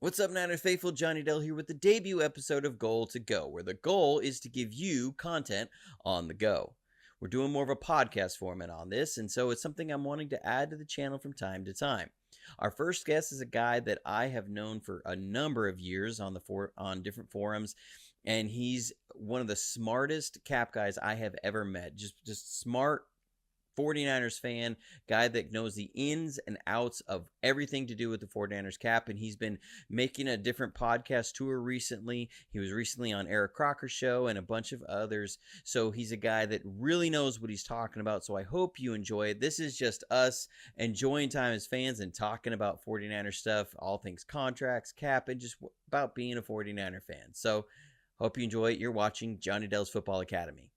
What's up, Niners faithful? Johnny Dell here with the debut episode of Goal to Go, where the goal is to give you content on the go. We're doing more of a podcast format on this, and so it's something I'm wanting to add to the channel from time to time. Our first guest is a guy that I have known for a number of years on different forums, and he's one of the smartest cap guys I have ever met. Just smart 49ers fan, guy that knows the ins and outs of everything to do with the 49ers cap, and he's been making a different podcast tour recently. He was recently on Eric Crocker's show and a bunch of others, so he's a guy that really knows what he's talking about, so I hope you enjoy it. This is just us enjoying time as fans and talking about 49ers stuff, all things contracts, cap, and just about being a 49er fan. So hope you enjoy it. You're watching Johnny Dell's Football Academy.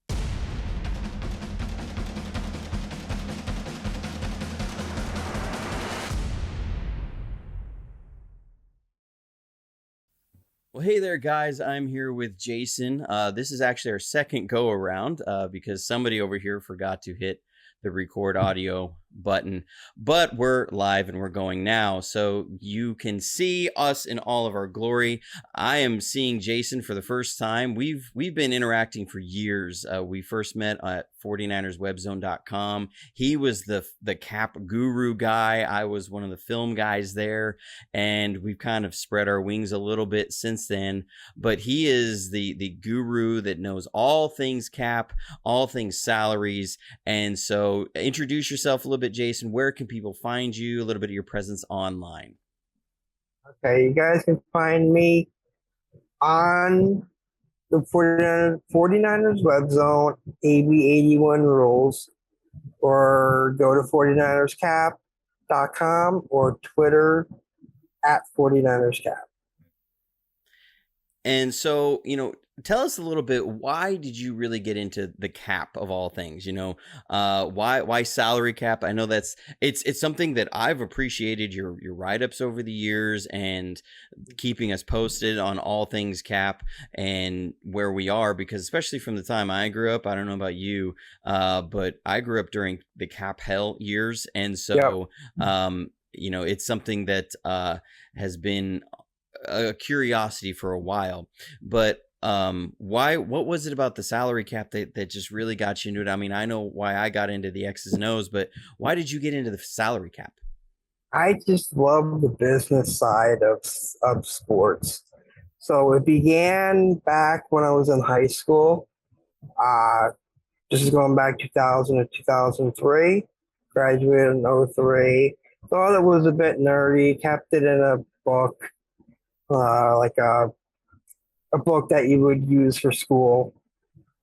Well, hey there, guys. I'm here with Jason. This is actually our second go around because somebody over here forgot to hit the record audio button, but we're live and we're going now, so you can see us in all of our glory. I am seeing Jason for the first time. We've been interacting for years. We first met at 49erswebzone.com. He was the cap guru guy. I was one of the film guys there, and we've kind of spread our wings a little bit since then, but he is the guru that knows all things cap, all things salaries. And so introduce yourself a little bit, Jason. Where can people find you? A little bit of your presence online. Okay, you guys can find me on the 49ers web zone, AB81 rules, or go to 49erscap.com or Twitter at 49erscap. And so, tell us a little bit, why did you really get into the cap of all things? Why salary cap? I know it's something that I've appreciated your write-ups over the years and keeping us posted on all things cap and where we are, because especially from the time I grew up, I don't know about you, but I grew up during the cap hell years. And so, it's something that has been a curiosity for a while. But what was it about the salary cap that just really got you into it? I mean, I know why I got into the X's and O's, but why did you get into the salary cap? I just love the business side of sports. So it began back when I was in high school. This is going back 2000 to 2003. Graduated in 03. Thought it was a bit nerdy. Kept it in a book. Like a book that you would use for school,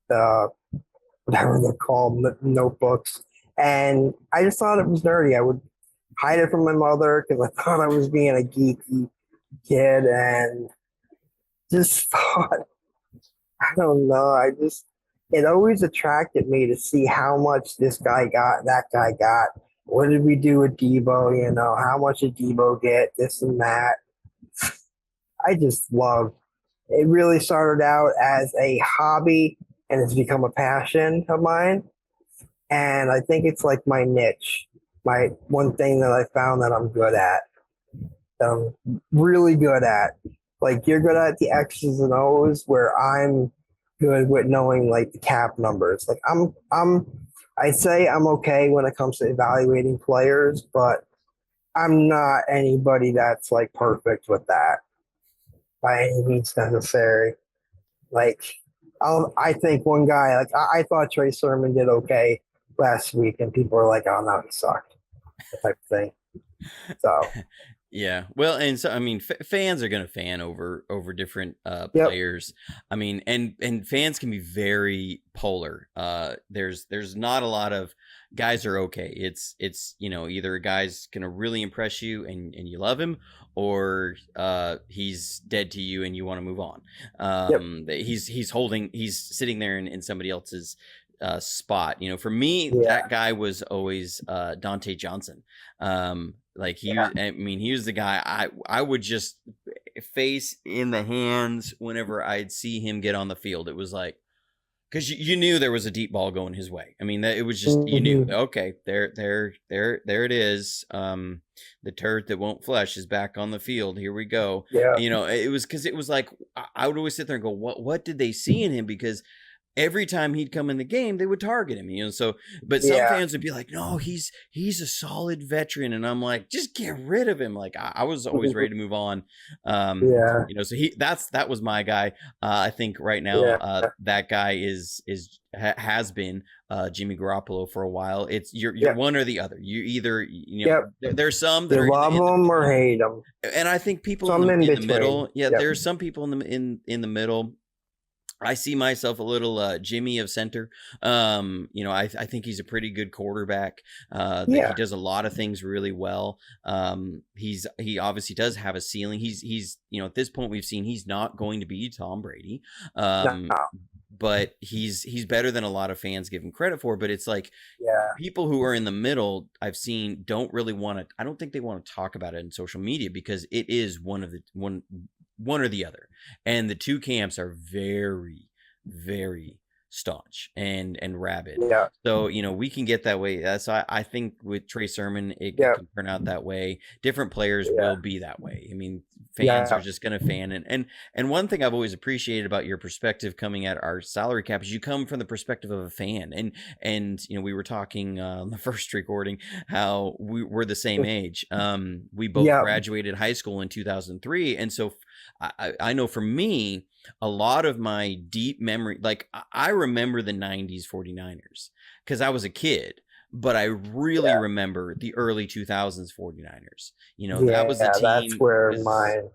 whatever they're called, notebooks. And I just thought it was nerdy. I would hide it from my mother because I thought I was being a geeky kid, and just thought, I don't know, it always attracted me to see how much this guy got, that guy got. What did we do with Debo? How much did Debo get? This and that. I just love. It really started out as a hobby and it's become a passion of mine. And I think it's like my niche, my one thing that I found that I'm good at, that I'm really good at. Like you're good at the X's and O's, where I'm good with knowing like the cap numbers. Like I'd say I'm okay when it comes to evaluating players, but I'm not anybody that's like perfect with that by any means necessary. Like, I think one guy, like, I thought Trey Sherman did okay last week, and people are like, oh, no, he sucked, type of thing. So, Yeah, well, and so I mean, fans are gonna fan over different yep. players. I mean, and fans can be very polar. There's not a lot of guys are okay. It's either a guy's gonna really impress you and you love him, or he's dead to you and you want to move on. He's sitting there in somebody else's spot. For me, that guy was always Dante Johnson. He was the guy I would just face in the hands whenever I'd see him get on the field. It was like, because you knew there was a deep ball going his way. I mean, that it was just you knew. Mhm. Okay, there it is. The turd that won't flush is back on the field. Here we go. Yeah. You know, it was because it was like I would always sit there and go, what did they see in him? Because every time he'd come in the game, they would target him, you know. So, but some Yeah. fans would be like, "No, he's a solid veteran," and I'm like, "Just get rid of him." Like I was always ready to move on. Yeah. You know, so that was my guy. I think right now, Yeah. that guy has been Jimmy Garoppolo for a while. It's you're Yep. one or the other. You either Yep. there's some that You are love in them or middle, hate them. and I think people Some in in the between. middle. Yeah, Yep. there's some people in the middle. I see myself a little Jimmy of center. You know, I think he's a pretty good quarterback. That Yeah. he does a lot of things really well. He obviously does have a ceiling. He's you know, at this point we've seen he's not going to be Tom Brady. No. But he's better than a lot of fans give him credit for. But it's like Yeah. people who are in the middle, I've seen, don't really want to. I don't think they want to talk about it in social media because it is one or the other, and the two camps are very, very staunch and rabid. Yeah. So you know we can get that way. That's I think with Trey Sermon it Yeah. can turn out that way. Different players Yeah. will be that way. I mean, fans Yeah. are just going to fan, and one thing I've always appreciated about your perspective coming at our salary cap is you come from the perspective of a fan, and you know we were talking on the first recording how we're the same age. We both Yeah. graduated high school in 2003, and so I know for me a lot of my deep memory, like I remember the 90s 49ers because I was a kid, but I really Yeah. remember the early 2000s 49ers. You know, Yeah. that was the team. That's where mine.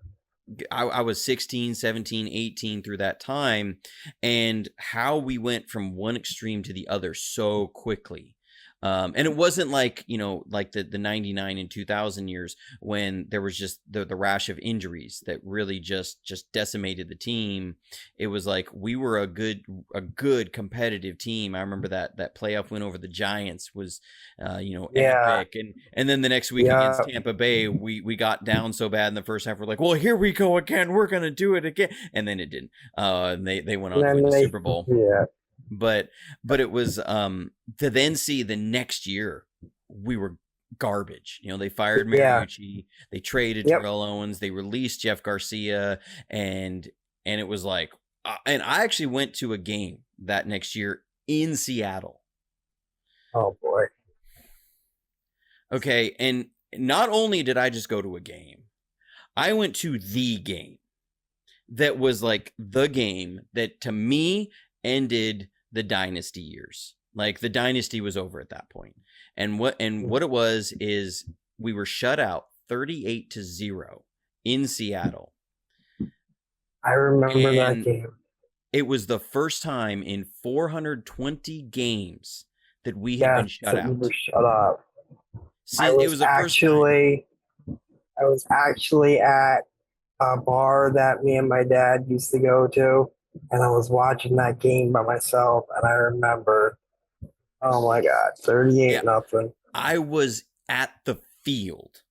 I was 16, 17, 18 through that time, and how we went from one extreme to the other so quickly. And it wasn't like, you know, like the 99 and 2000 years when there was just the rash of injuries that really just decimated the team. It was like we were a good competitive team. I remember that playoff win over the Giants was, you know, Yeah. epic. And then the next week Yeah. against Tampa Bay, we got down so bad in the first half. We're like, well, here we go again. We're going to do it again. And then it didn't. And they went on to win the Super Bowl. Yeah. But it was to then see the next year we were garbage. You know, they fired Mariucci, they traded Terrell Owens, they released Jeff Garcia, and it was like, and I actually went to a game that next year in Seattle. Oh boy. Okay, and not only did I just go to a game, I went to the game that was like the game that to me ended the dynasty years. Like the dynasty was over at that point. And what it was is we were shut out 38-0 in Seattle. I remember that game. It was the first time in 420 games that we had been shut out. We were shut up. It was the first time. I was actually at a bar that me and my dad used to go to, and I was watching that game by myself, and I remember, oh my God, 38-0. I was at the field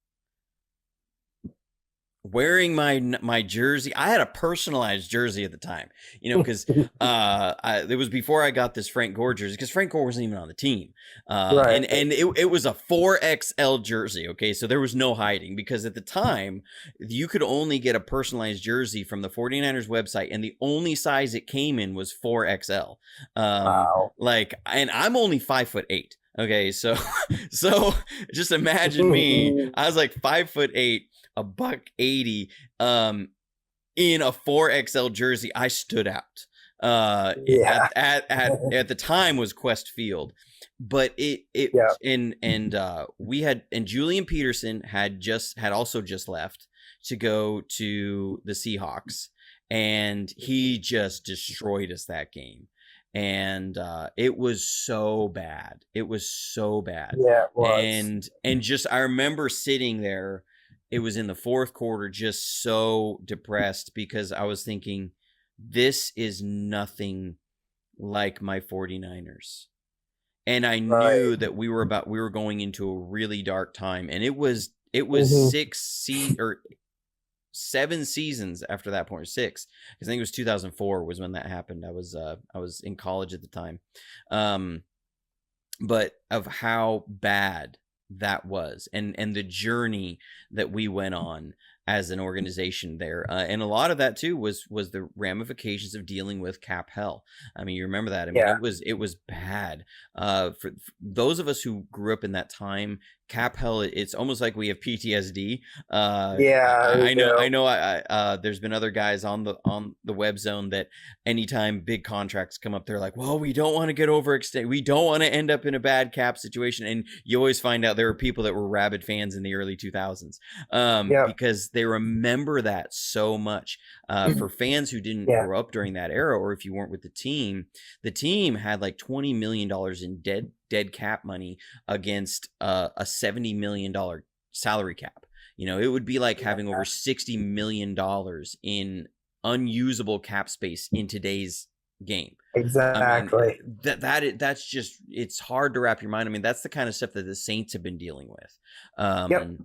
wearing my jersey. I had a personalized jersey at the time, you know, because it was before I got this Frank Gore jersey, because Frank Gore wasn't even on the team. Right. And it was a 4XL jersey. Okay. So there was no hiding, because at the time you could only get a personalized jersey from the 49ers website, and the only size it came in was 4XL. Wow. Like, and I'm only 5'8". Okay. So just imagine me. I was like 5'8", $180, in a 4XL jersey. I stood out. At the time was Quest Field, but we had, and Julian Peterson had also just left to go to the Seahawks, and he just destroyed us that game. And it was so bad. It was so bad. Yeah, it was. And just, I remember sitting there. It was in the fourth quarter, just so depressed, because I was thinking, this is nothing like my 49ers. And I knew that we were going into a really dark time. And it was 6 seed, or 7 seasons after that point, or 6. I think it was 2004 was when that happened. I was in college at the time. But of how bad that was, and the journey that we went on as an organization there, and a lot of that too was the ramifications of dealing with cap hell. I mean, you remember that. I mean, Yeah. it was bad. For those of us who grew up in that time, cap hell, it's almost like we have PTSD. Yeah, we I do. know. There's been other guys on the web zone that anytime big contracts come up, they're like, well, we don't want to get overextended. We don't want to end up in a bad cap situation. And you always find out there are people that were rabid fans in the early 2000s, Yep. because they remember that so much. For fans who didn't Yeah. grow up during that era, or if you weren't with the team had like $20 million in dead cap money against a $70 million salary cap. It would be like having over $60 million in unusable cap space in today's game. I mean, Exactly. that's just, it's hard to wrap your mind. I mean, that's the kind of stuff that the Saints have been dealing with. Yep.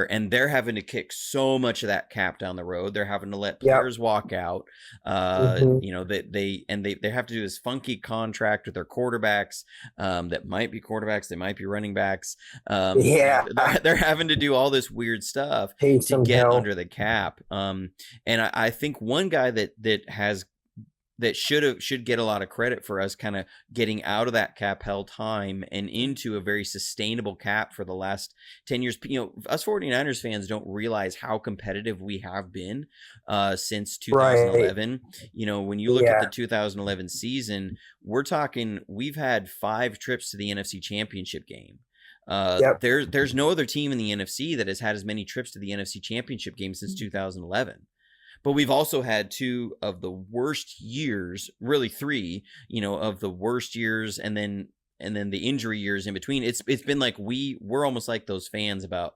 And they're having to kick so much of that cap down the road. They're having to let Yep. players walk out. Hmm. They have to do this funky contract with their quarterbacks, that might be quarterbacks, they might be running backs. Yeah. They're having to do all this weird stuff to Taysom get Hill. under the cap. And I think one guy that should get a lot of credit for us kind of getting out of that cap hell time and into a very sustainable cap for the last 10 years. Us 49ers fans don't realize how competitive we have been since Right. 2011. When you look at the Yeah. 2011 season, we're talking, we've had 5 trips to the NFC Championship game. Yep. There's no other team in the NFC that has had as many trips to the NFC Championship game since 2011. But we've also had 2 of the worst years, really 3, of the worst years, and then the injury years in between. It's been like we're almost like those fans about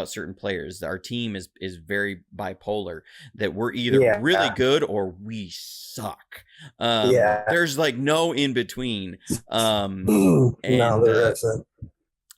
certain players. Our team is very bipolar, that we're either Yeah. really good or we suck. Yeah. There's like no in between. No, And there isn't.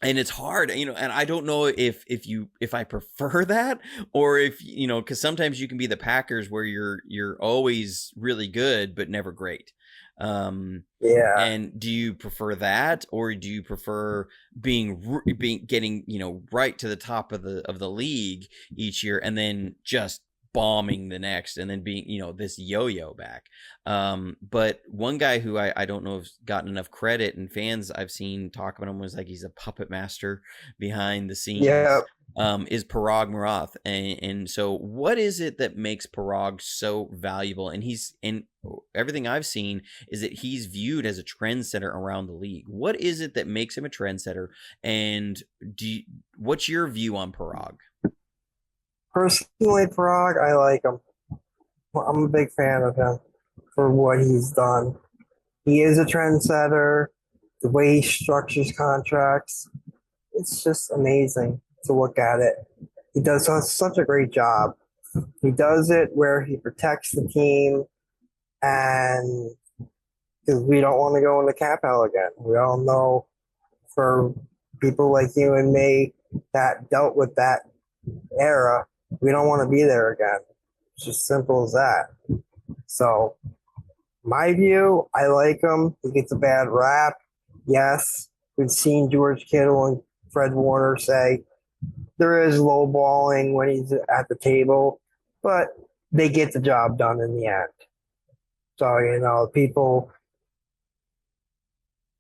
and it's hard, and I don't know if I prefer that, or if, because sometimes you can be the Packers where you're always really good but never great. Yeah. And do you prefer that, or do you prefer getting right to the top of the league each year and then just bombing the next, and then being this yo-yo back? But one guy who I don't know has gotten enough credit, and fans I've seen talk about him was like he's a puppet master behind the scenes, Yeah. is Parag Marath. And so what is it that makes Parag so valuable? And everything I've seen is that he's viewed as a trendsetter around the league. What is it that makes him a trendsetter? And what's your view on Parag? Personally, Prague, I like him. I'm a big fan of him for what he's done. He is a trendsetter. The way he structures contracts, it's just amazing to look at it. He does such a great job. He does it where he protects the team, and because we don't want to go into cap hell again. We all know, for people like you and me that dealt with that era, we don't want to be there again. It's just simple as that. So, my view, I like him. He gets a bad rap. Yes, we've seen George Kittle and Fred Warner say there is lowballing when he's at the table, but they get the job done in the end. So, people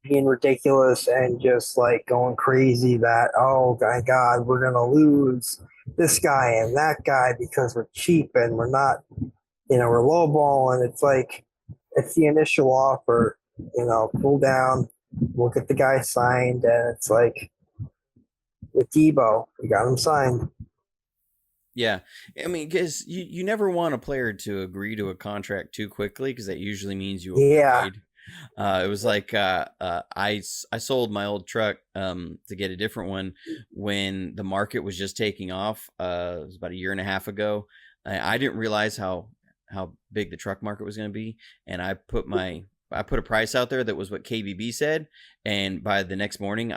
being ridiculous and just like going crazy that, oh my God, we're going to lose this guy and that guy because we're cheap and we're not, we're lowballing. It's like, it's the initial offer, cool down, we'll get the guy signed. And it's like with Debo, we got him signed. Yeah. I mean, because you never want a player to agree to a contract too quickly, because that usually means you Yeah. avoid. It was like I sold my old truck to get a different one when the market was just taking off. It was about a year and a half ago. I didn't realize how big the truck market was going to be, and I put a price out there that was what KBB said, and by the next morning,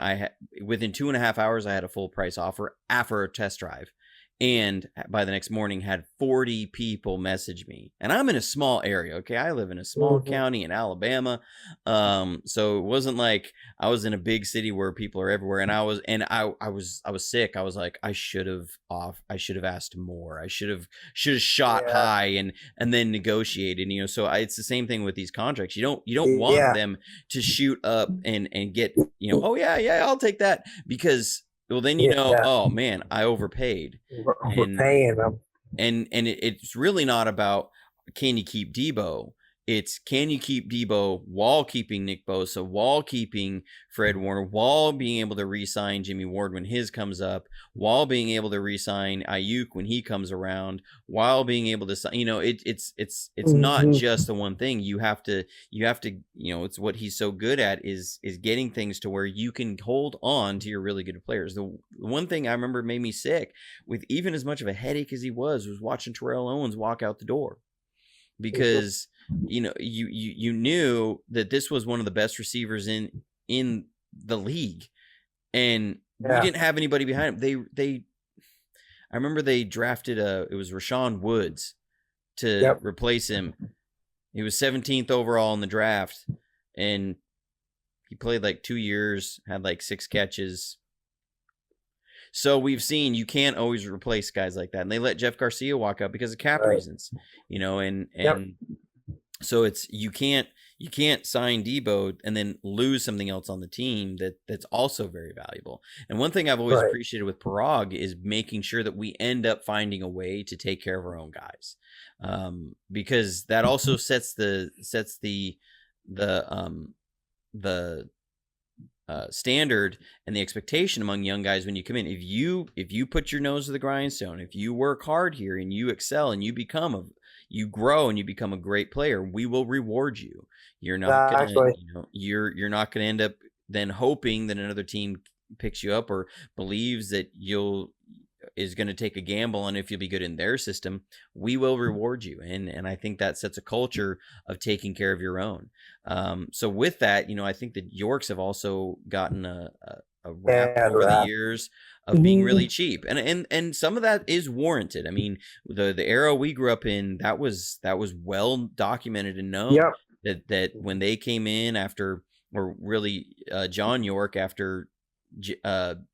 within 2.5 hours, I had a full price offer after a test drive. And by the next morning had 40 people message me. And I'm in a small area, okay? I live in a small county in Alabama. So it wasn't like I was in a big city where people are everywhere. And I was sick. I was like, I should have asked more. I should have shot high and then negotiated, so it's the same thing with these contracts. You don't want them to shoot up and get, oh yeah, I'll take that, because well, then oh man, I overpaid. Overpaying them. And it's really not about can you keep Debo. It's can you keep Debo while keeping Nick Bosa, while keeping Fred Warner, while being able to re-sign Jimmy Ward when his comes up, while being able to re-sign Ayuk when he comes around, while being able to, it's not just the one thing. You have to, it's what he's so good at is getting things to where you can hold on to your really good players. The one thing I remember made me sick, with even as much of a headache as he was watching Terrell Owens walk out the door, because you knew that this was one of the best receivers in the league, and we didn't have anybody behind him. I remember they drafted it was Rashawn Woods to replace him. He was 17th overall in the draft, and he played like 2 years, had like 6 catches. So we've seen you can't always replace guys like that, and they let Jeff Garcia walk out because of cap reasons, and so it's you can't sign Debo and then lose something else on the team that's also very valuable. And one thing I've always appreciated with Parag is making sure that we end up finding a way to take care of our own guys, because that also sets the standard and the expectation among young guys when you come in. If you put your nose to the grindstone, if you work hard here and you excel and you grow and you become a great player, we will reward you. You're not gonna, you're not gonna end up then hoping that another team picks you up or believes that is going to take a gamble on if you'll be good in their system. We will reward you. And I think that sets a culture of taking care of your own. So with that, I think that Yorks have also gotten a rap over the years of being really cheap. And some of that is warranted. I mean, the era we grew up in, that was well documented and known that when they came in after, or really John York, after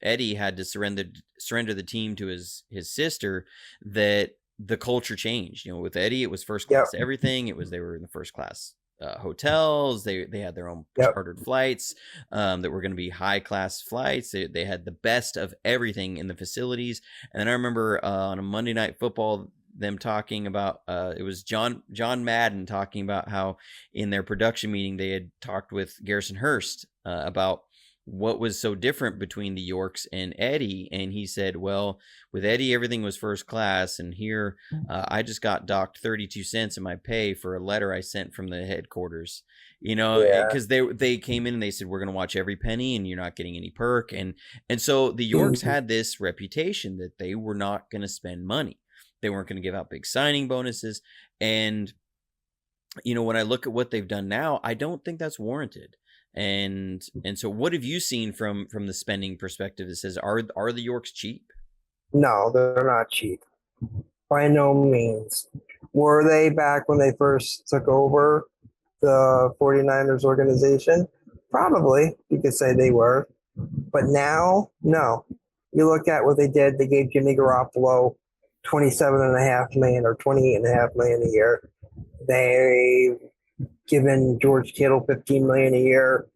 Eddie had to surrender the team to his sister, that the culture changed. With Eddie, it was first class everything. They were in the first class hotels. They had their own chartered flights that were going to be high class flights. They had the best of everything in the facilities. And then I remember on a Monday Night Football, them talking about it was John Madden talking about how in their production meeting they had talked with Garrison Hurst about what was so different between the Yorks and Eddie. And he said, well, with Eddie, everything was first class. And here I just got docked 32 cents in my pay for a letter I sent from the headquarters, because they came in and they said, we're going to watch every penny and you're not getting any perk. And so the Yorks had this reputation that they were not going to spend money. They weren't going to give out big signing bonuses. And, when I look at what they've done now, I don't think that's warranted. And so what have you seen from the spending perspective that says, are the Yorks cheap? No, they're not cheap. By no means. Were they back when they first took over the 49ers organization? Probably, you could say they were. But now, no. You look at what they did, they gave Jimmy Garoppolo $27.5 million or $28.5 million a year. They've given George Kittle $15 million a year,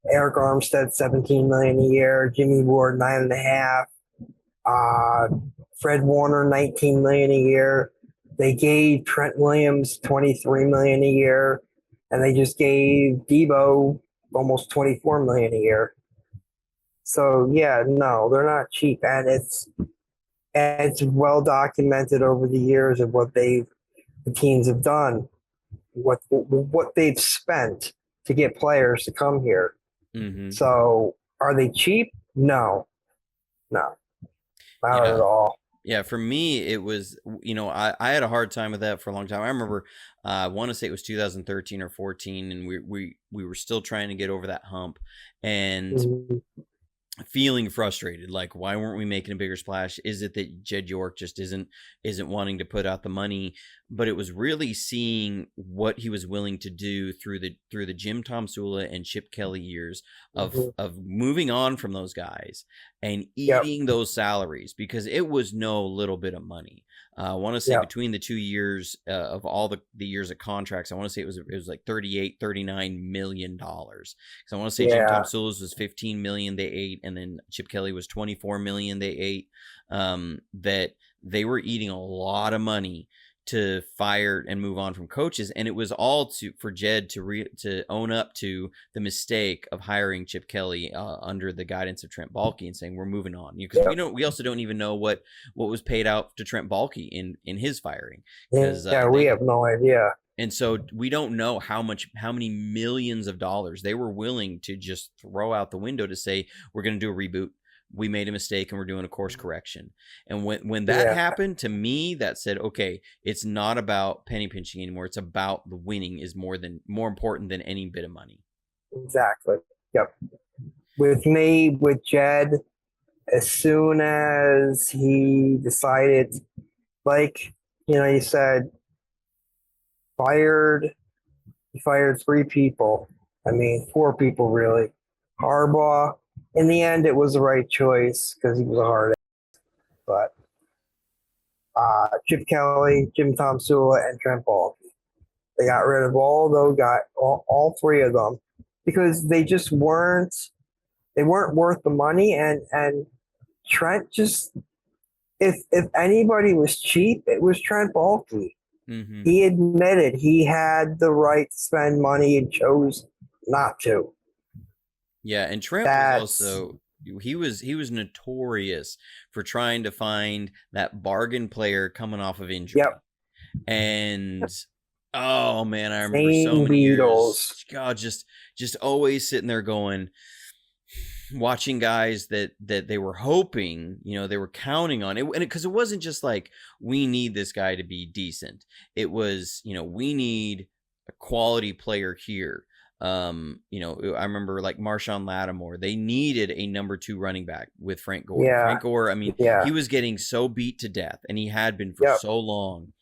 Eric Armstead $17 million a year, Jimmy Ward $9.5, Fred Warner $19 million a year. They gave Trent Williams $23 million a year, and they just gave Debo almost $24 million a year. So yeah, no, they're not cheap, and it's well documented over the years of what the teams have done. What they've spent to get players to come here. Mm-hmm. So are they cheap? No, not at all. Yeah, for me, it was, I had a hard time with that for a long time. I remember, I want to say it was 2013 or 14, and we were still trying to get over that hump. And feeling frustrated, like, why weren't we making a bigger splash? Is it that Jed York just isn't wanting to put out the money? But it was really seeing what he was willing to do through the Jim Tomsula and Chip Kelly years Mm-hmm. of moving on from those guys and Yep. eating those salaries, because it was no little bit of money. I want to say Yep. between the 2 years of all the years of contracts, I want to say it was like 38, $39 million. So I want to say Jim Yeah. Tomsula's was 15 million they ate, and then Chip Kelly was 24 million they ate. That they were eating a lot of money to fire and move on from coaches, and it was all for Jed to own up to the mistake of hiring Chip Kelly under the guidance of Trent Baalke and saying we're moving on, because Yep. we also don't even know what was paid out to Trent Baalke in his firing, because Yeah, we have no idea. and so we don't know how many millions of dollars they were willing to just throw out the window to say we're going to do a reboot. We made a mistake and we're doing a course correction. And when that Yeah. happened, to me, that said, okay, it's not about penny pinching anymore. It's about the winning is more important than any bit of money. Exactly. Yep. With me, with Jed, as soon as he decided, like, you said, fired, he fired 3 people. I mean, 4 people, really. Harbaugh, in the end, it was the right choice because he was a hard ass. But Chip Kelly, Jim Tomsula, and Trent Baalke. They got rid of all those guys, all 3 of them, because they just weren't worth the money. And Trent just, if anybody was cheap, it was Trent Baalke. Mm-hmm. He admitted he had the right to spend money and chose not to. Yeah, and Trent was also he was notorious for trying to find that bargain player coming off of injury. Yep. And oh man, I remember Same so many Beatles. years. God, just always sitting there going, watching guys that they were hoping, they were counting on it, and because it wasn't just like we need this guy to be decent. It was, we need a quality player here. I remember like Marshawn Lattimore. They needed a number 2 running back with Frank Gore. Yeah. Frank Gore, I mean, Yeah. he was getting so beat to death, and he had been for Yep. so long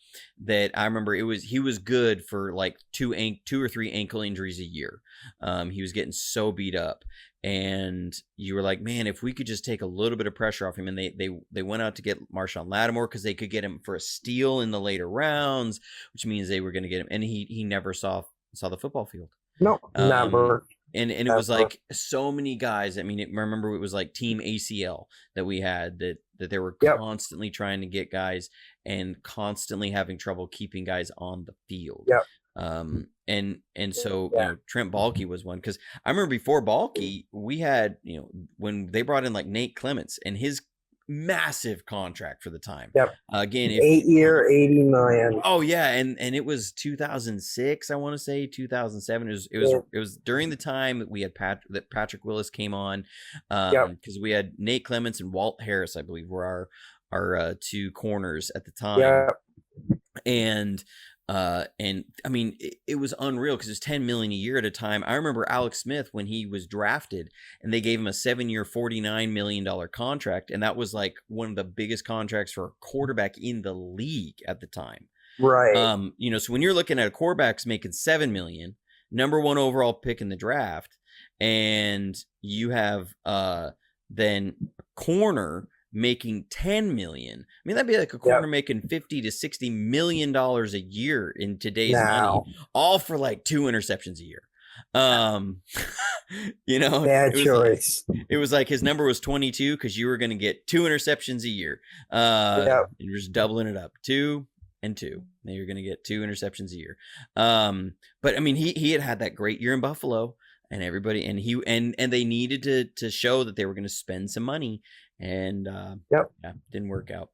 that I remember he was good for like 2 or 3 ankle injuries a year. He was getting so beat up, and you were like, man, if we could just take a little bit of pressure off him. And they went out to get Marshawn Lattimore because they could get him for a steal in the later rounds, which means they were going to get him, and he never saw the football field. No, never. And it was like so many guys. I mean, remember it was like Team ACL that we had that they were constantly trying to get guys and constantly having trouble keeping guys on the field. Yep. And so Trent Baalke was one, because I remember before Baalke we had, when they brought in like Nate Clements and his massive contract for the time. Yep. Again, 8-year, $80 million. Oh yeah, and it was 2006. I want to say 2007. It was during the time that we had that Patrick Willis came on, because we had Nate Clements and Walt Harris, I believe, were our 2 corners at the time. Yeah. And I mean, it was unreal because it's $10 million a year at a time. I remember Alex Smith when he was drafted, and they gave him a 7-year, $49 million contract, and that was like one of the biggest contracts for a quarterback in the league at the time. Right. So when you're looking at a quarterback's making $7 million, number 1 overall pick in the draft, and you have then a corner making $10 million. I mean, that'd be like a corner making $50 to $60 million a year in today's money, all for like 2 interceptions a year. Bad choice. It was like his number was 22 because you were going to get 2 interceptions a year. You're just doubling it up, 2 and 2. Now you're going to get 2 interceptions a year. But I mean, he had that great year in Buffalo, and everybody, and they needed to show that they were going to spend some money. And didn't work out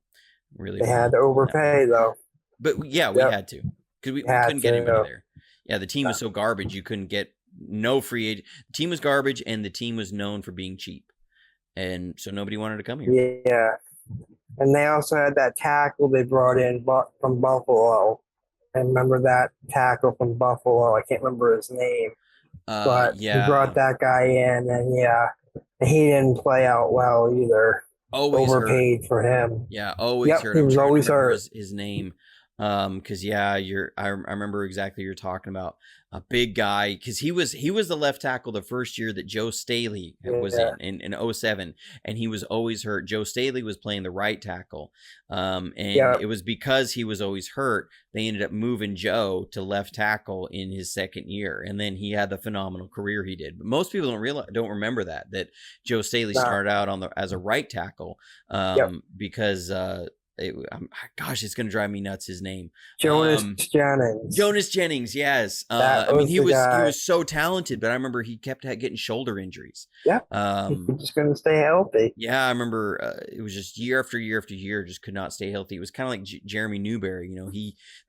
really. They had to overpay though. But we had to, because we couldn't get anybody there. Yeah, the team was so garbage you couldn't get no free agent. The team was garbage, and the team was known for being cheap, and so nobody wanted to come here. Yeah, and they also had that tackle they brought in from Buffalo. I remember that tackle from Buffalo. I can't remember his name, but he brought that guy in, and And he didn't play out well either. Always hurt. Overpaid for him. Yeah, always Yep, hurt. he I'm was trying to always remember hurt. his name. Cause yeah, I remember exactly what you're talking about. A big guy, cause he was the left tackle the first year that Joe Staley was Yeah, in '07, and he was always hurt. Joe Staley was playing the right tackle. And yeah, it was because he was always hurt, they ended up moving Joe to left tackle in his second year, and then he had the phenomenal career he did. But most people don't remember that Joe Staley nah, started out as a right tackle, yep. because gosh, it's gonna drive me nuts. His name, Jonas Jennings. Jonas Jennings. Yes, That I mean was the he guy. was so talented, but I remember he kept getting shoulder injuries. Yep. He Um, just couldn't stay healthy. yeah, I remember it was just year after year after year, just could not stay healthy. It was kind of like Jeremy Newberry.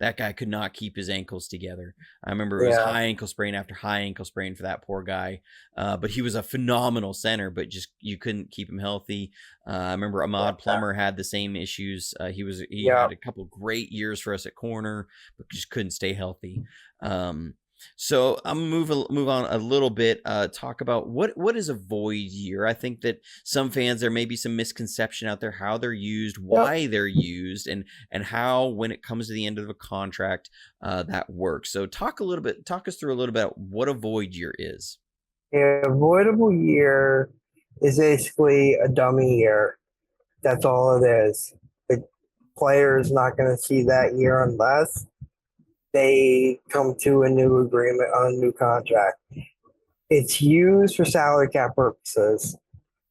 That guy could not keep his ankles together. I remember it was Yeah. high ankle sprain after high ankle sprain for that poor guy. But he was a phenomenal center, but just you couldn't keep him healthy. I remember Ahmad Yeah. Plummer had the same issues. He Yeah. had a couple great years for us at corner, but just couldn't stay healthy. Um, so I'm move on a little bit. Talk about what is a void year. I think that some fans, there may be some misconception out there how they're used, Yep. why they're used, and how when it comes to the end of a contract, that works. So talk us through a little bit what a void year is. An avoidable year is basically a dummy year. That's all it is. The player is not going to see that year unless they come to a new agreement on a new contract. It's used for salary cap purposes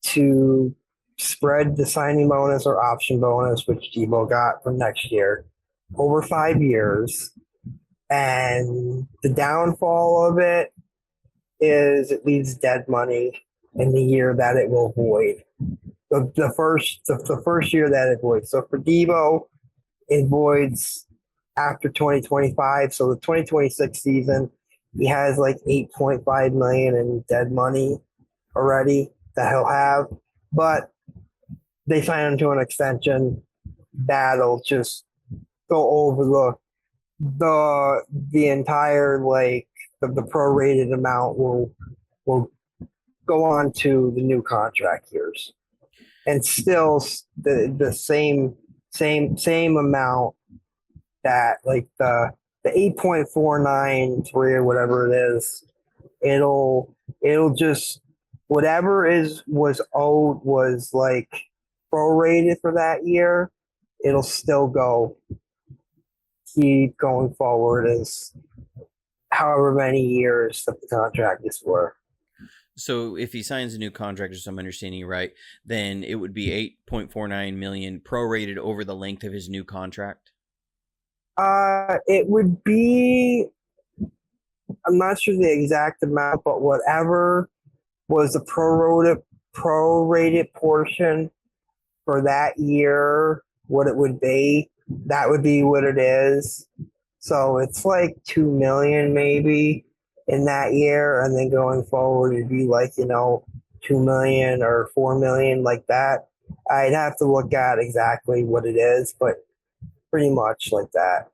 to spread the signing bonus or option bonus, which Debo got for next year, over 5 years. And the downfall of it is it leaves dead money in the year that it will void. The first year that it voids. So for Debo, it voids after 2025. So the 2026 season, he has like 8.5 million in dead money already that he'll have. But they sign him to an extension that'll just go over the entire like the prorated amount will go on to the new contract years, and still the same amount that like the 8.493 or whatever it is, it'll just whatever is was owed was like prorated for that year, it'll still keep going forward as however many years that the contract is for. So if he signs a new contract, if I'm understanding you right, then it would be 8.49 million prorated over the length of his new contract. It would be, I'm not sure the exact amount, but whatever was the prorated portion for that year, what it would be, that would be what it is. So it's like 2 million maybe in that year, and then going forward it'd be like 2 million or 4 million, like that. I'd have to look at exactly what it is, but pretty much like that.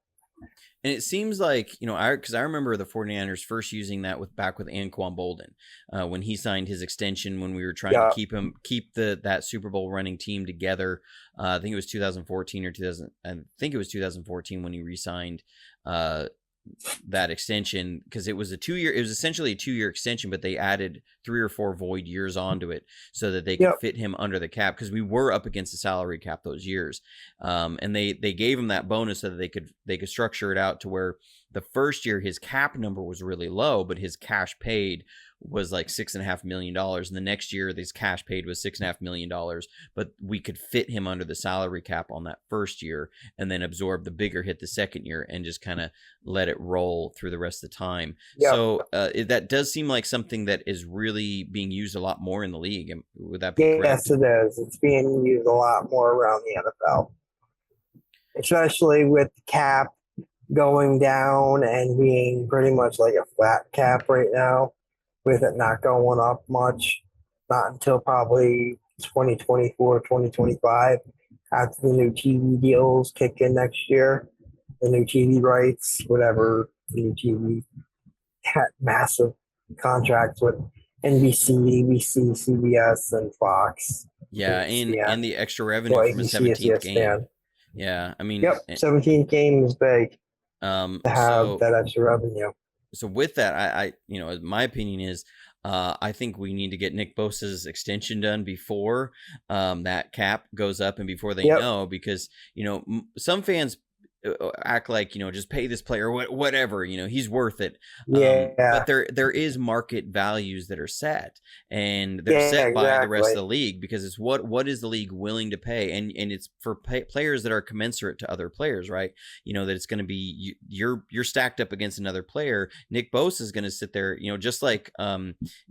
And it seems like, because I remember the 49ers first using that back with Anquan Bolden, when he signed his extension, when we were trying to Yeah. keep that Super Bowl running team together. I think it was 2014 or 2000. I think it was 2014 when he re-signed that extension, because it was essentially a 2-year extension, but they added 3 or 4 void years onto it so that they could Yep. fit him under the cap, because we were up against the salary cap those years. And they gave him that bonus so that they could structure it out to where the first year his cap number was really low, but his cash paid was like $6.5 million, and the next year his cash paid was $6.5 million, but we could fit him under the salary cap on that first year and then absorb the bigger hit the second year and just kind of let it roll through the rest of the time. Yep. So that does seem like something that is really being used a lot more in the league. Would that be correct? Yes, it is. It's being used a lot more around the NFL, especially with the cap going down and being pretty much like a flat cap right now, with it not going up much, not until probably 2024, 2025, after the new TV deals kick in next year, the new TV rights, whatever, the new TV massive contracts with NBC, ABC, CBS, and Fox, Yeah, and and ESPN. the extra revenue Well, from a ABC is 17th game. ESPN. Yeah, I mean, Yep, 17th game is big to have so that extra revenue. with that, my opinion is, I think we need to get Nick Bosa's extension done before that cap goes up and before they Yep. know, because some fans act like just pay this player whatever, he's worth it. But Yeah. there is market values that are set, and they're Yeah, set by the rest of exactly. the league, because it's what is the league willing to pay, and it's for players that are commensurate to other players, right? That it's going to be, you're stacked up against another player. Nick Bosa is going to sit there, just like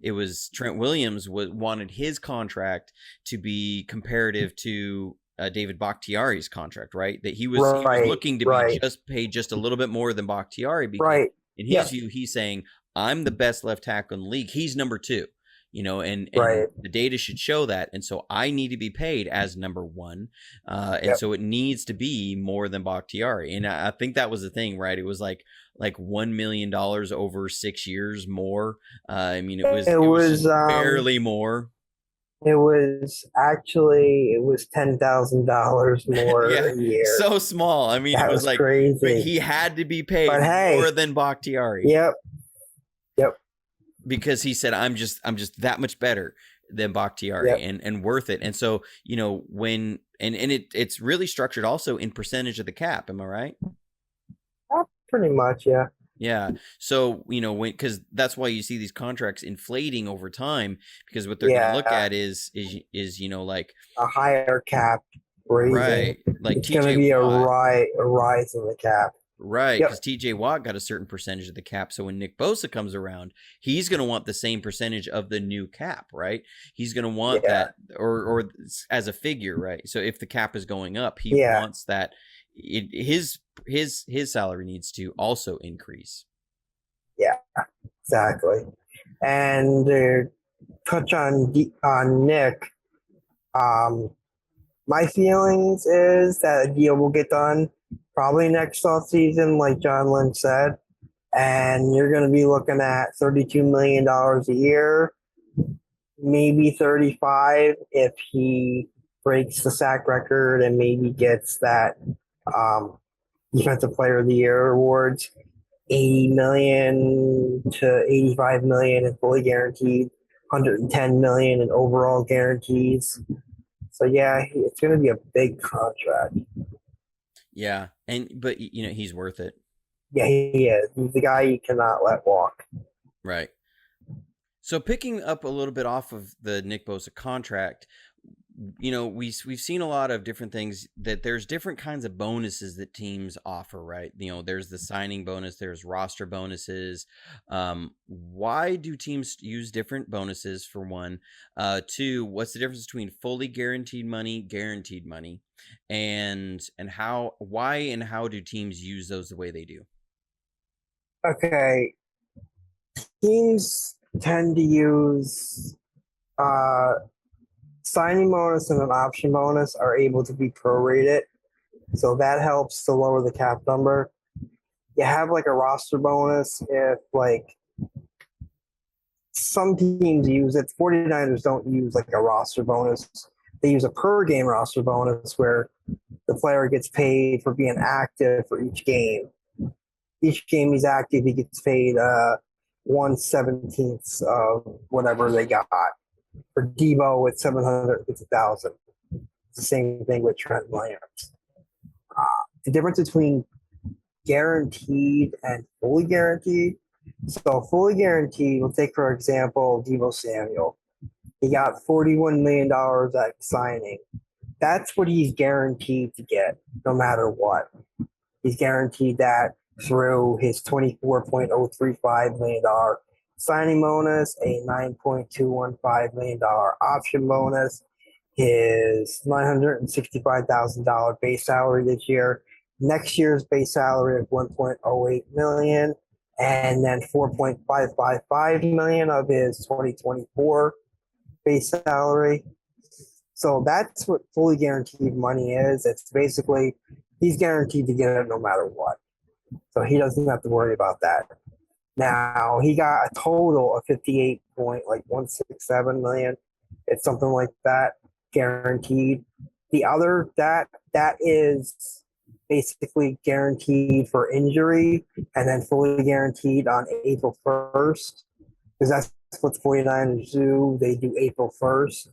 it was Trent Williams wanted his contract to be comparative to David Bakhtiari's contract, right? That he was Right, looking to be right, just paid just a little bit more than Bakhtiari, because right. in his Yep, view, he's saying, I'm the best left tackle in the league. He's number two, and right. the data should show that. And so I need to be paid as number one. And Yep. so it needs to be more than Bakhtiari. And I think that was the thing, right? It was like $1 million over 6 years more. I mean, It it was just was barely more. it was $10,000 more Yeah, a year. so small. I mean, it That was was like, but crazy. he had to be paid But more hey, than Bakhtiari, yep, yep, because he said, I'm just that much better than Bakhtiari, yep. and worth it. And so, when it's really structured also in percentage of the cap. Am I right? Pretty much, yeah. Yeah. So, because that's why you see these contracts inflating over time, because what they're going to look Yeah, at is like, a higher cap raising. right, like It's going to TJ be Watt. a rise in the cap. Right, Yep. because TJ Watt got a certain percentage of the cap. So when Nick Bosa comes around, he's going to want the same percentage of the new cap, right? He's going to want Yeah, that, or as a figure, right? So if the cap is going up, he yeah, wants that. His salary needs to also increase. yeah, exactly. And touch on Nick. Um, my feelings is that a deal will get done probably next off season, like John Lynch said, and you're going to be looking at $32 million a year, maybe 35 if he breaks the sack record and maybe gets that um, defensive player of the year awards. 80 million to 85 million in fully guaranteed, 110 million in overall guarantees. So yeah, it's going to be a big contract. Yeah, but he's worth it, Yeah, he is. He's the guy you cannot let walk. right? So picking up a little bit off of the Nick Bosa contract, we've seen a lot of different things, that there's different kinds of bonuses that teams offer, right? There's the signing bonus, there's roster bonuses. Why do teams use different bonuses, for one? Two, what's the difference between fully guaranteed money, and why and how do teams use those the way they do? Okay, teams tend to use uh, signing bonus and an option bonus are able to be prorated, so that helps to lower the cap number. You have like a roster bonus if like some teams use it. 49ers don't use like a roster bonus. They use a per game roster bonus where the player gets paid for being active for each game. Each game he's active, he gets paid 1/17 of whatever they got. For Debo, it's 750,000. It's the same thing with Trent Williams. The difference between guaranteed and fully guaranteed. So fully guaranteed, we'll take for example Debo Samuel. He got $41 million at signing. That's what he's guaranteed to get, no matter what. He's guaranteed that through his $24.035 million signing bonus, a $9.215 million option bonus, his $965,000 base salary this year, next year's base salary of $1.08 million, and then $4.555 million of his 2024 base salary. So that's what fully guaranteed money is. It's basically he's guaranteed to get it no matter what. So he doesn't have to worry about that. Now he got a total of 58.167 million. It's something like that, guaranteed. The other that is basically guaranteed for injury and then fully guaranteed on April 1st, because that's what the 49ers do. They do April 1st.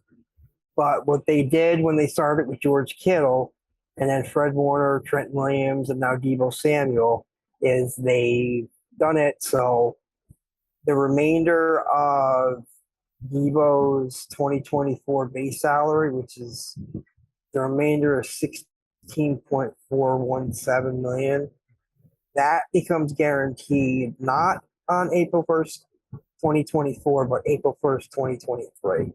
But what they did when they started with George Kittle and then Fred Warner, Trent Williams, and now Deebo Samuel is they've done it so the remainder of Deebo's 2024 base salary, which is the remainder of 16.417 million, that becomes guaranteed not on April 1st, 2024, but April 1st, 2023.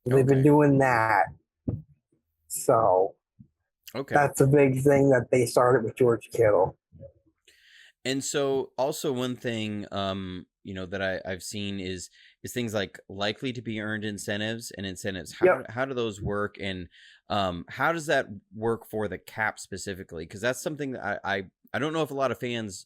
They've been Okay. doing that. So Okay. that's a big thing that they started with George Kittle. And so also one thing that I've seen is things like likely to be earned incentives and incentives. Yep. How do those work, and how does that work for the cap specifically? Because that's something that I don't know if a lot of fans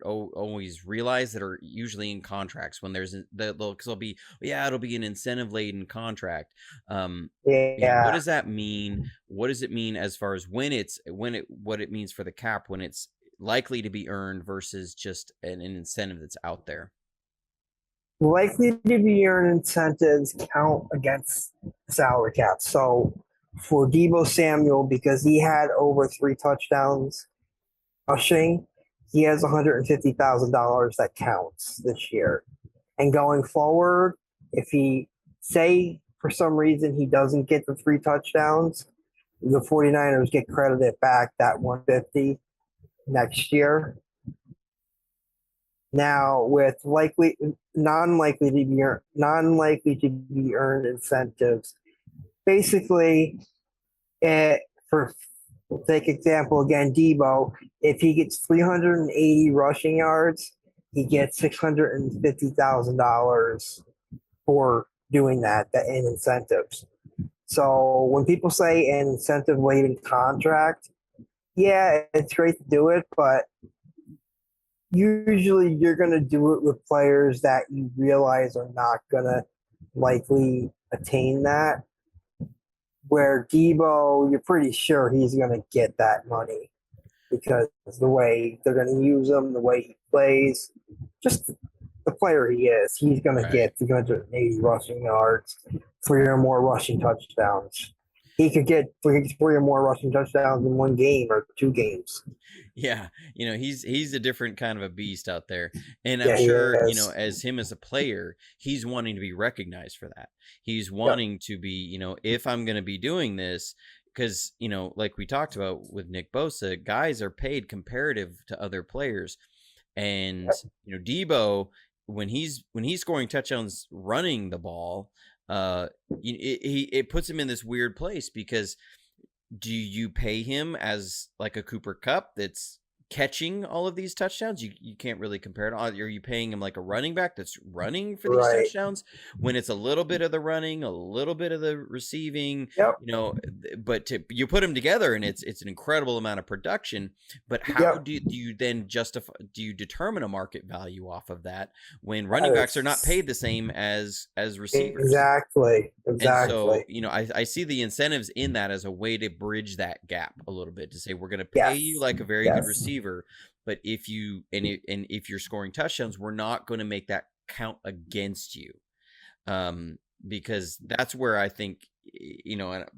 always realize that are usually in contracts when there's because they'll be, yeah, it'll be an incentive laden contract. What Yeah. does that mean? What does it mean as far as what it means for the cap when it's likely to be earned versus just an incentive that's out there? Likely to be earned incentives count against salary cap. So for Deebo Samuel, because he had over 3 touchdowns rushing, he has $150,000 that counts this year. And going forward, if he say for some reason he doesn't get the 3 touchdowns, the 49ers get credited back that 150 next year. Now, with likely non-likely to be earned incentives, basically, for take example again, Debo, if he gets 380 rushing yards, he gets $650,000 for doing that in incentives. So when people say an incentive laden contract, yeah, it's great to do it, but usually you're going to do it with players that you realize are not going to likely attain that. Where Debo, you're pretty sure he's going to get that money because the way they're going to use him, the way he plays, just the player he is, he's going to Right. get 380 rushing yards, 3 or more rushing touchdowns. He could get 3 or more rushing touchdowns in 1 game or 2 games. Yeah, he's a different kind of a beast out there. And I'm Yeah, he sure, is. as him as a player, he's wanting to be recognized for that. He's Yep. wanting to be, if I'm going to be doing this, because, like we talked about with Nick Bosa, guys are paid comparative to other players. And, Debo, when he's scoring touchdowns running the ball, it puts him in this weird place because do you pay him as like a Cooper Cup that's catching all of these touchdowns? You can't really compare it. Are you paying him like a running back that's running for these Right. touchdowns when it's a little bit of the running, a little bit of the receiving, Yep. but you put them together and it's an incredible amount of production. But how Yep. do you then do you determine a market value off of that when running That backs are not is paid the same as receivers? exactly. And so, Exactly. I see the incentives in that as a way to bridge that gap a little bit to say we're going to pay you Yes. like a very good Yes. receiver, but if you're scoring touchdowns, we're not going to make that count against you. Because that's where I think, and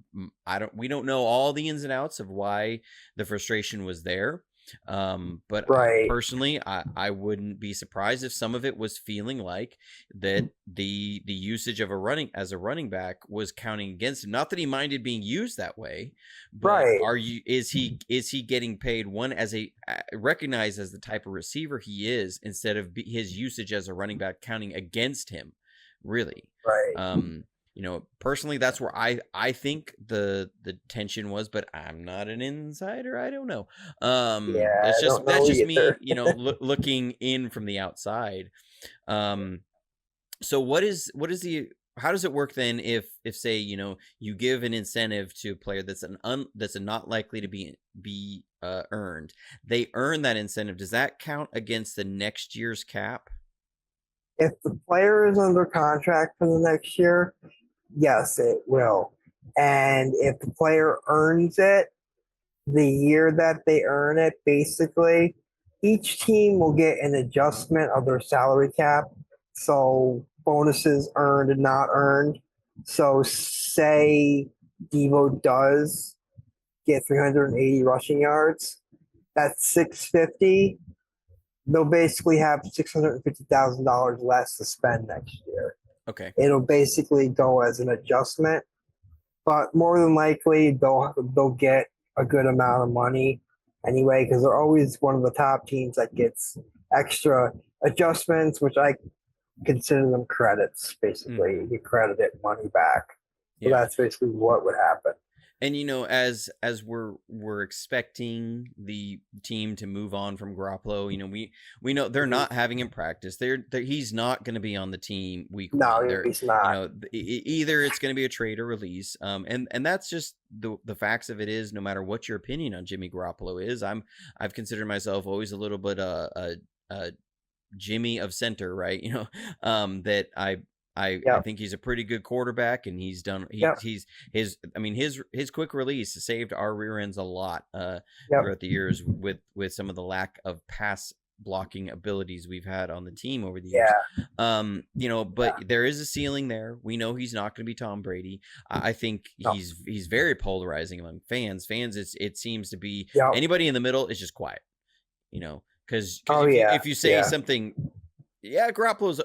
we don't know all the ins and outs of why the frustration was there. But Right. personally, I wouldn't be surprised if some of it was feeling like that the usage of a running back was counting against him. Not that he minded being used that way, but Right. is he getting paid one as a recognized as the type of receiver he is instead of his usage as a running back counting against him, really? Right. Personally, that's where I think the tension was, but I'm not an insider. I don't know. Yeah, That's I don't that's know just me, either. looking in from the outside. Um, so what is the how does it work then if say, you give an incentive to a player that's not likely to be earned. They earn that incentive. Does that count against the next year's cap? If the player is under contract for the next year, yes, it will. And if the player earns it, the year that they earn it, basically, each team will get an adjustment of their salary cap. So bonuses earned and not earned. So say Devo does get 380 rushing yards, that's 650. They'll basically have $650,000 less to spend next year. Okay. It'll basically go as an adjustment, but more than likely they'll get a good amount of money anyway because they're always one of the top teams that gets extra adjustments, which I consider them credits. Basically, you credited money back. So Yeah. that's basically what would happen. And as we're expecting the team to move on from Garoppolo, we know they're not having him practice. He's not going to be on the team week one. No, he's not. Either it's going to be a trade or release. And that's just the facts of it is. No matter what your opinion on Jimmy Garoppolo is, I've considered myself always a little bit a Jimmy of center, right? That I think he's a pretty good quarterback, and he's his quick release saved our rear ends a lot throughout the years with some of the lack of pass blocking abilities we've had on the team over the years. But there is a ceiling there. We know he's not going to be Tom Brady. I think he's very polarizing among fans. It seems to be anybody in the middle is just quiet, because if you say something. Yeah, Garoppolo's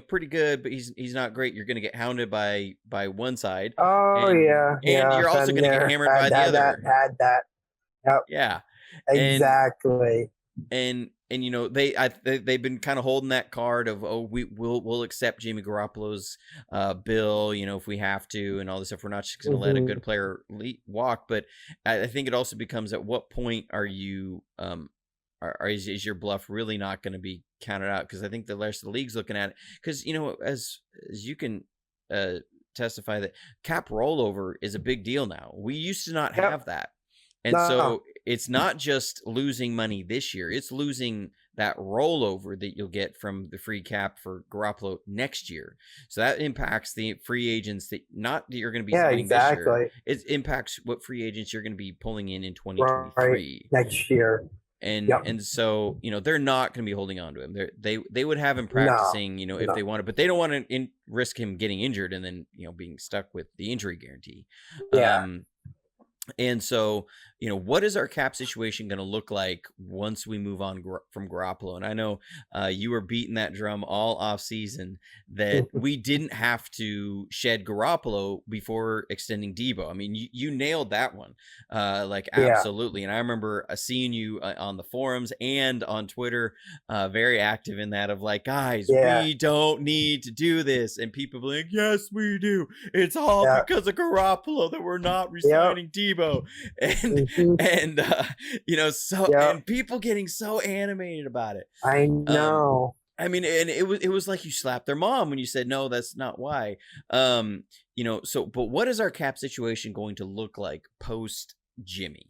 pretty good, but he's not great. You're going to get hounded by one side. And you're also going to get hammered by the other. Had that. Yep. Yeah. Exactly. And they've been kind of holding that card of we'll accept Jimmy Garoppolo's bill, if we have to, and all this stuff. We're not just going to let a good player walk. But I think it also becomes, at what point are you is your bluff really not going to be counted out? Because I think the rest of the league's looking at it. Because as you can testify, that cap rollover is a big deal now. We used to not have that, and so it's not just losing money this year; it's losing that rollover that you'll get from the free cap for Garoppolo next year. So that impacts the free agents that you're going to be signing this year. It impacts what free agents you're going to be pulling in 2023 next year. And so they're not going to be holding on to him. They would have him practicing if they wanted, but they don't want to risk him getting injured and then being stuck with the injury guarantee. And so, what is our cap situation going to look like once we move on from Garoppolo? And I know you were beating that drum all off season that we didn't have to shed Garoppolo before extending Debo. I mean, you nailed that one, absolutely. And I remember seeing you on the forums and on Twitter, very active in that of like, guys, we don't need to do this. And people be like, yes, we do. It's all because of Garoppolo that we're not resigning Debo. And and people getting so animated about it. I know. I mean, and it was like you slapped their mom when you said no, that's not why. But what is our cap situation going to look like post Jimmy?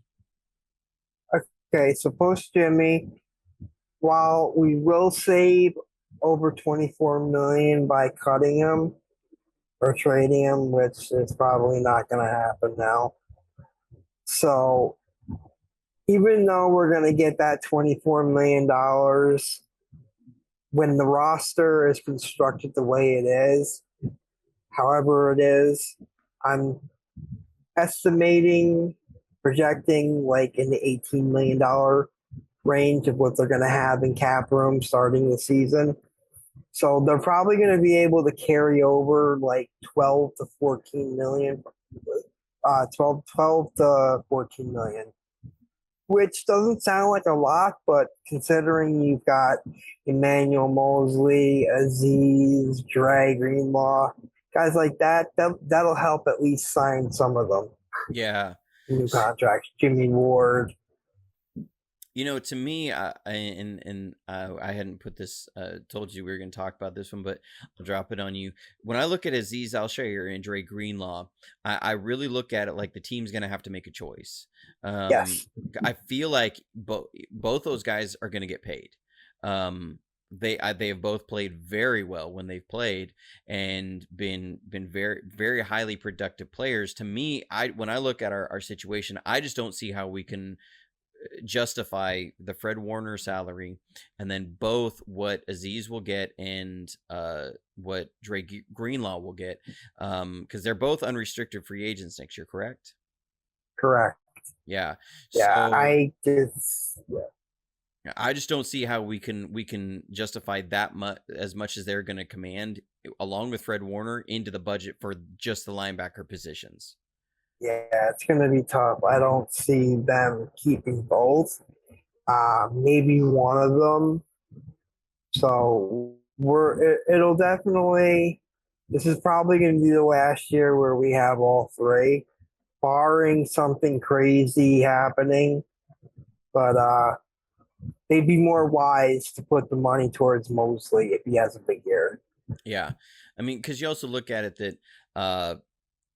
Okay, so post Jimmy, while we will save over $24 million by cutting him or trading him, which is probably not going to happen now. So even though we're going to get that $24 million when the roster is constructed the way it is, however it is, I'm projecting like in the $18 million range of what they're going to have in cap room starting the season. So they're probably going to be able to carry over like 12 to 14 million. 12 to 14 million, which doesn't sound like a lot, but considering you've got Emmanuel Mosley, Aziz, Dre, Greenlaw, guys like that'll help at least sign some of them. Yeah. New contracts, Jimmy Ward. To me, I hadn't put this, told you we were going to talk about this one, but I'll drop it on you. When I look at Aziz Al-Shaair and Dre Greenlaw, I really look at it like the team's going to have to make a choice. Um, Yes. I feel like both those guys are going to get paid. They have both played very well when they've played and been very very highly productive players. To me, when I look at our situation, I just don't see how we can justify the Fred Warner salary, and then both what Aziz will get and what Dre Greenlaw will get, because they're both unrestricted free agents next year, correct? Correct. Yeah. Yeah, So yeah. I just don't see how we can justify that much as they're going to command, along with Fred Warner, into the budget for just the linebacker positions. Yeah, it's going to be tough. I don't see them keeping both. Maybe one of them. So it'll definitely. This is probably going to be the last year where we have all three, barring something crazy happening. But they'd be more wise to put the money towards Mosley if he has a big year. Yeah, I mean, because you also look at it that uh,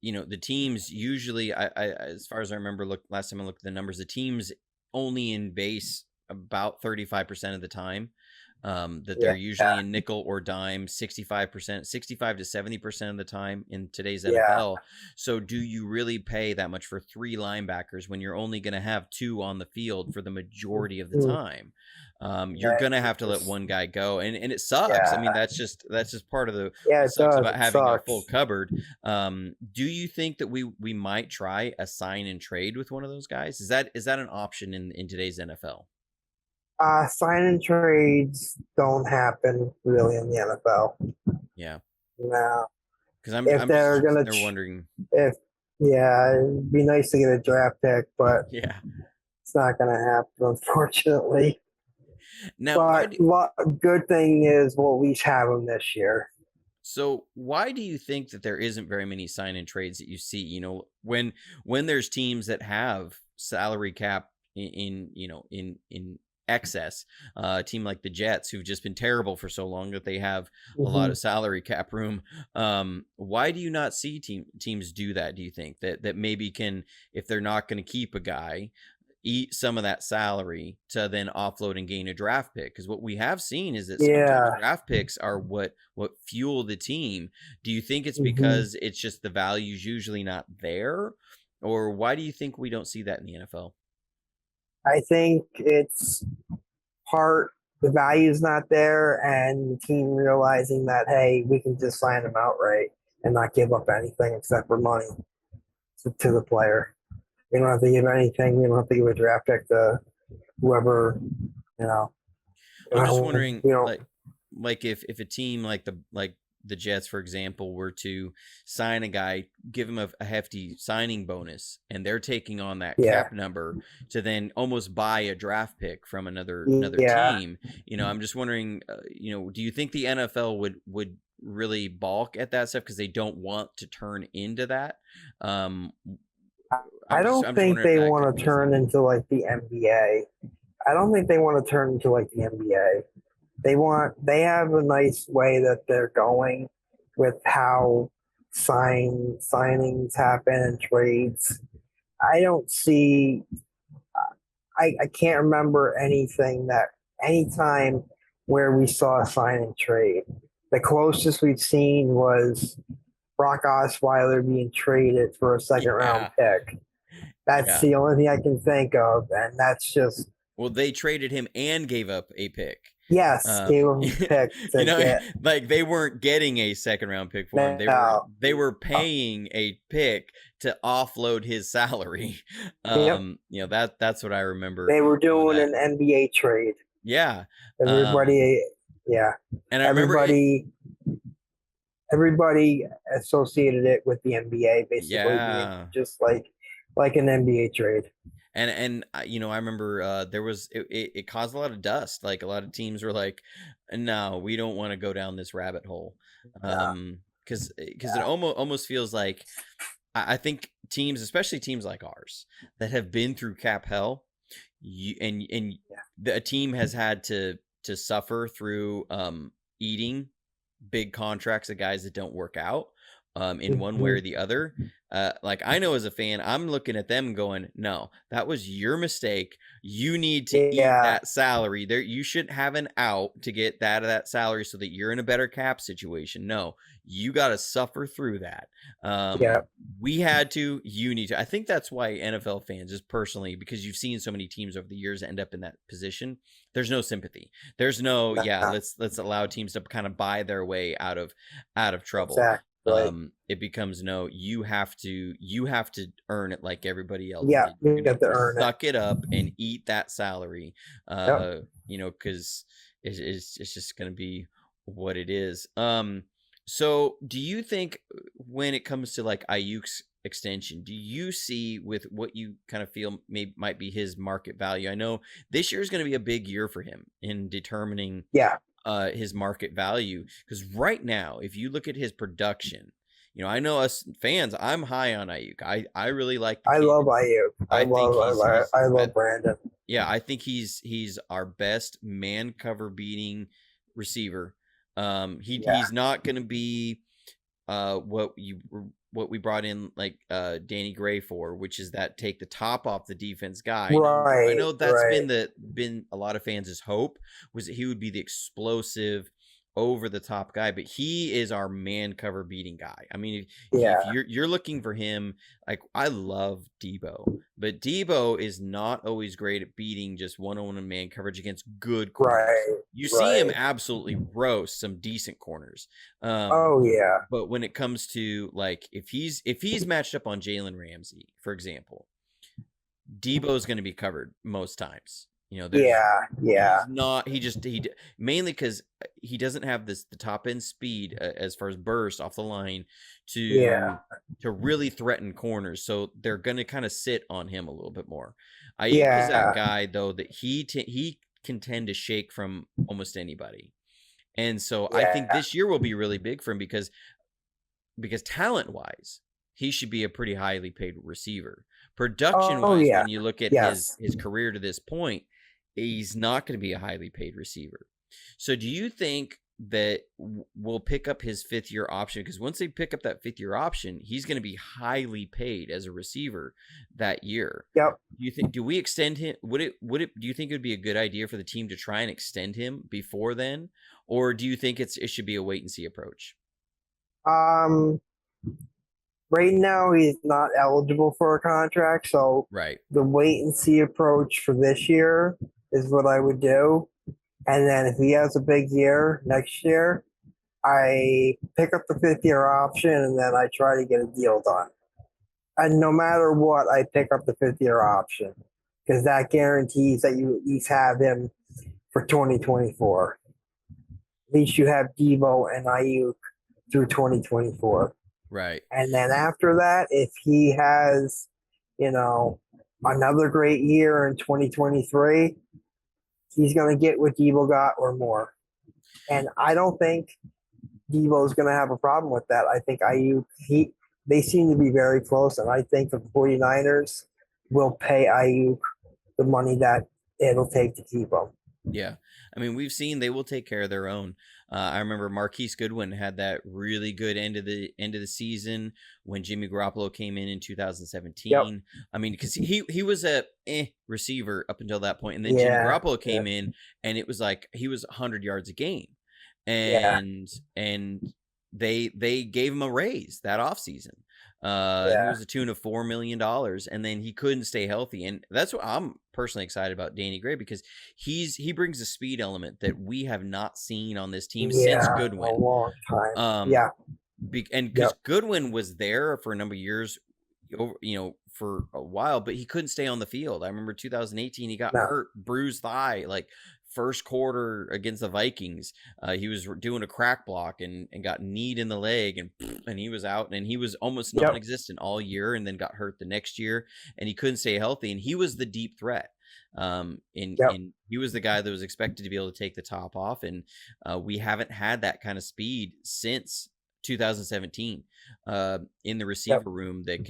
the teams usually, as far as I remember, last time I looked at the numbers, the teams only in base about 35% of the time. That they're Yeah, usually in nickel or dime 65%, 65 to 70% of the time in today's yeah. NFL. So do you really pay that much for three linebackers when you're only going to have two on the field for the majority of the Mm, time? You're yeah, going to have to let just, one guy go, and it sucks. I yeah, mean, that's just part of the yeah. what It sucks does. about It having a full sucks. cupboard. Do you think that we might try a sign and trade with one of those guys? Is that an option in today's NFL? Sign and trades don't happen really in the NFL. Yeah, No, because I'm if I'm just they're sitting gonna, there wondering. if yeah, it'd be nice to get a draft pick, but Yeah. it's not gonna happen, unfortunately. Now, But good thing is we'll at least have them this year. why do you think that there isn't very many sign and trades that you see? When there's teams that have salary cap in excess, a team like the Jets, who've just been terrible for so long that they have a lot Hmm. of salary cap room. Why do you not see teams do that? Do you think that maybe can, if they're not going to keep a guy, eat some of that salary to then offload and gain a draft pick? Because what we have seen is that sometimes Yeah. draft picks are what fuel the team. Do you think it's Hmm. because it's just the value's usually not there, or why do you think we don't see that in the NFL? I think it's part the value's not there, and the team realizing that hey, we can just sign them outright and not give up anything except for money to the player. We don't have to give anything. We don't have to give a draft pick to whoever you know. I'm just wondering, We don't. like if a team like the Jets, for example, were to sign a guy, give him a hefty signing bonus, and they're taking on that Yeah. cap number to then almost buy a draft pick from another Yeah. team. I'm just wondering, do you think the NFL would really balk at that stuff because they don't want to turn into that? Um, I don't I'm just think wondering if they that could want be to a turn thing. into like the NBA. I don't think they want to turn into like the NBA. They have a nice way that they're going with how signings happen and trades. I don't see I can't remember any time where we saw a sign and trade. The closest we've seen was Brock Osweiler being traded for a second round Yeah, pick. That's yeah. the only thing I can think of, and that's just Well, they traded him and gave up a pick. yes, gave him a pick to get Like they weren't getting a second round pick for him. They were now. they were paying a pick to offload his salary. Yep, That's what I remember they were doing doing that. an NBA trade. Yeah. Um, Everybody, yeah, and I remember it. everybody, everybody associated it with the NBA, basically being Yeah. just like an NBA trade. I remember there was it caused a lot of dust. Like a lot of teams were like, no, we don't want to go down this rabbit hole. Yeah, Because it almost feels like, I think teams, especially teams like ours, that have been through cap hell, Yeah. a team has had to suffer through eating big contracts of guys that don't work out in one way Mhm. or the other. Like I know as a fan, I'm looking at them going, no, that was your mistake. You need to eat Yeah. that salary. There, you should have an out to get that salary so that you're in a better cap situation. No, you got to suffer through that. Yeah. We had to, you need to. I think that's why NFL fans, just personally, because you've seen so many teams over the years end up in that position. There's no sympathy. There's no, yeah, Nah, let's allow teams to kind of buy their way out of trouble. exactly. It becomes no, you have to earn it like everybody else Yeah. did. You're You gonna have have to to earn it. suck it up and eat that salary. Yep. Because it's just gonna be what it is. So do you think when it comes to like Ayuk's extension, do you see with what you kind of feel might be his market value? I know this year is going to be a big year for him in determining Yeah. his market value, because right now, if you look at his production, I know us fans, I'm high on Ayuk. I really like the I kid. love Ayuk. I think I love Brandon. yeah, I think he's our best man cover beating receiver. Yeah. He's not going to be what we brought in like Danny Gray for, which is that take the top off the defense guy. I Right. know that's Right. been a lot of fans' hope, was that he would be the explosive over the top guy, but he is our man cover beating guy. I mean, if Yeah. you're looking for him, like I love Debo, but Debo is not always great at beating just one-on-one man coverage against good corners. Right. You see him Right. absolutely roast some decent corners. Oh yeah. But when it comes to like if he's matched up on Jalen Ramsey, for example, Debo's going to be covered most times. Yeah. Yeah. He's not. Mainly because he doesn't have the top end speed as far as burst off the line Yeah. to really threaten corners. So they're going to kind of sit on him a little bit more. Ayuk is that Yeah. guy though that he can tend to shake from almost anybody. And so I think Yeah. this year will be really big for him because talent wise, he should be a pretty highly paid receiver. Production Oh wise, yeah. when you look at Yes. his career to this point, he's not going to be a highly paid receiver. So do you think that we'll pick up his 5th-year option? Because once they pick up that 5th-year option, he's going to be highly paid as a receiver that year. Yep. Do we extend him? Do you think it would be a good idea for the team to try and extend him before then? Or do you think it should be a wait and see approach? Um. Right now, he's not eligible for a contract, so Right. the wait and see approach for this year is what I would do. And then if he has a big year next year, I pick up the 5th-year option and then I try to get a deal done. And no matter what, I pick up the 5th-year option because that guarantees that you at least have him for 2024. At least you have Debo and Ayuk through 2024. Right. And then after that, if he has, another great year in 2023, he's going to get what Debo got or more. And I don't think Debo's going to have a problem with that. I think they seem to be very close. And I think the 49ers will pay Ayuk the money that it'll take to keep him. Yeah. I mean, we've seen they will take care of their own. I remember Marquise Goodwin had that really good end of the season when Jimmy Garoppolo came in 2017. Yep. I mean, because he was a receiver up until that point, and then Jimmy Yeah. Garoppolo came in, and it was like he was 100 yards a game, and they gave him a raise that offseason. I think it was a tune of $4 million, and then he couldn't stay healthy, and that's what I'm personally excited about Danny Gray, because he brings a speed element that we have not seen on this team since Goodwin. A long time. And because Goodwin was there for a number of years, for a while, but he couldn't stay on the field. I remember 2018, he got hurt, bruised thigh, like first quarter against the Vikings. He was doing a crack block and got kneed in the leg, and he was out, and he was almost non-existent all year, and then got hurt the next year, and he couldn't stay healthy, and he was the deep threat. And he was the guy that was expected to be able to take the top off, and we haven't had that kind of speed since 2017 in the receiver room that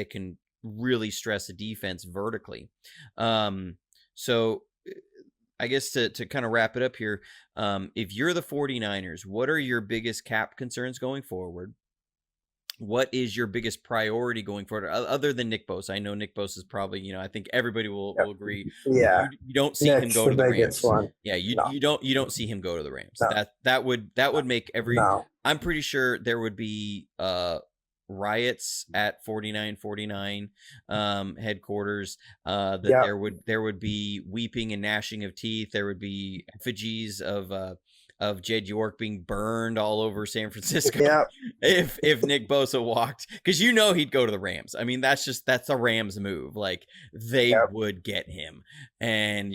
can really stress a defense vertically. So I guess to kind of wrap it up here, if you're the 49ers, what are your biggest cap concerns going forward? What is your biggest priority going forward, other than Nick Bosa? I know Nick Bosa is probably, I think everybody will Yep. agree. Yeah, You don't see him Nick's go the to the biggest Rams. one. Yeah, No, you don't see him go to the Rams. no, That would make every. no. I'm pretty sure there would be riots at 4949 headquarters, that Yep, there would be weeping and gnashing of teeth. There would be effigies of Jed York being burned all over San Francisco yep, if Nick Bosa walked, because he'd go to the Rams. I mean, that's a Rams move. Like, they yep. would get him, and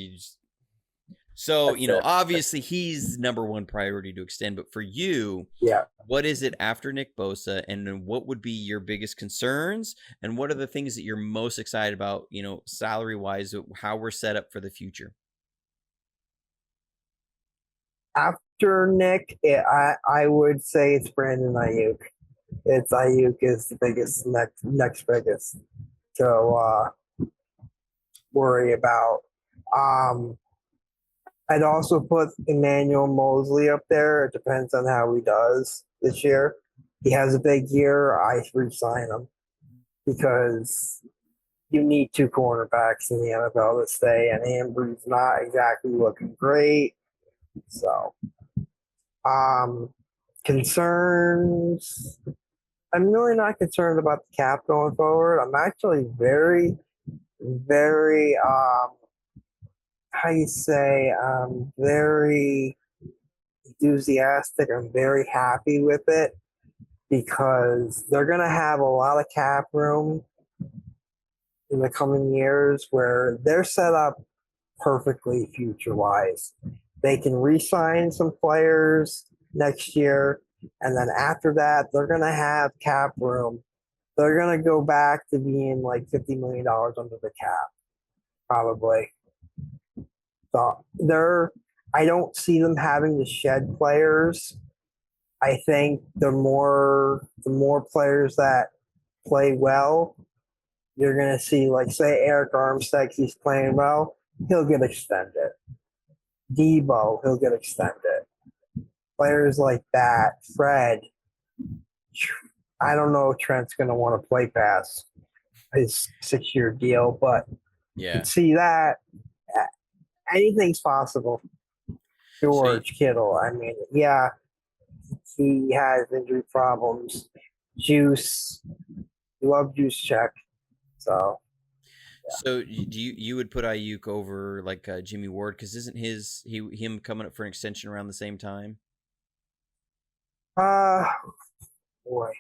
so That's it. obviously he's number one priority to extend. But for you, Yeah. what is it after Nick Bosa, and then what would be your biggest concerns, and what are the things that you're most excited about? Salary wise, how we're set up for the future. After Nick, I would say it's Brandon Ayuk. It's Ayuk is the biggest next biggest to worry about. Um, I'd also put Emmanuel Mosley up there. It depends on how he does this year. He has a big year. I resign him because you need two cornerbacks in the NFL to stay, and Ambry's not exactly looking great. So, concerns. I'm really not concerned about the cap going forward. I'm actually very, very, how you say, very enthusiastic. I'm very happy with it because they're going to have a lot of cap room in the coming years where they're set up perfectly future wise. They can re-sign some players next year, and then after that, they're going to have cap room. They're going to go back to being like $50 million under the cap, probably. So I don't see them having to shed players. I think the more players that play well, you're going to see, like, say, Eric Armstead, he's playing well, he'll get extended. Debo, he'll get extended. Players like that, Fred, I don't know if Trent's going to want to play past his 6-year deal, but you can see that anything's possible. George Kittle, I mean, yeah, he has injury problems. Juice, you love Juice Check, so. Yeah. So you would put Ayuk over like Jimmy Ward, because isn't him coming up for an extension around the same time? Boy,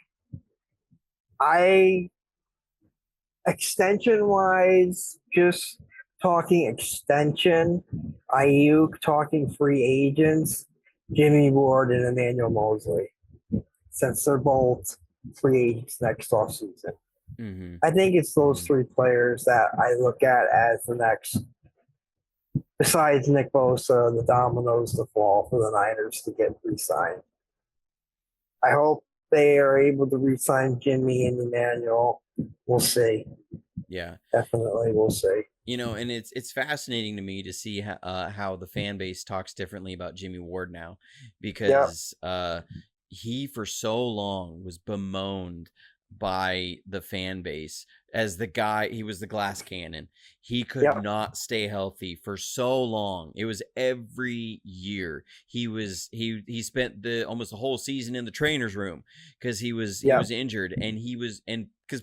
extension wise, just talking extension, Ayuk, talking free agents, Jimmy Ward and Emmanuel Mosley, since they're both free agents next offseason. Mm-hmm. I think it's those three players that I look at as the next, besides Nick Bosa, the dominoes to fall for the Niners to get re-signed. I hope they are able to re-sign Jimmy and Emmanuel. We'll see. Yeah, definitely, we'll see. And it's fascinating to me to see how the fan base talks differently about Jimmy Ward now, because he for so long was bemoaned by the fan base as the guy. He was the glass cannon. He could not stay healthy for so long. It was every year he spent almost the whole season in the trainer's room because he was injured, and because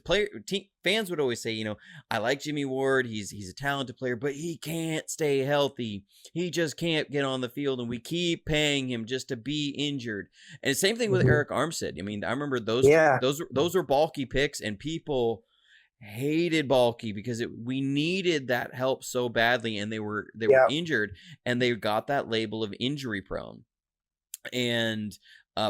fans would always say, I like Jimmy Ward, he's a talented player, but he can't stay healthy. He just can't get on the field, and we keep paying him just to be injured. And the same thing with Eric Armstead. I mean, I remember those were bulky picks, and people hated bulky because we needed that help so badly, and they were injured, and they got that label of injury prone. And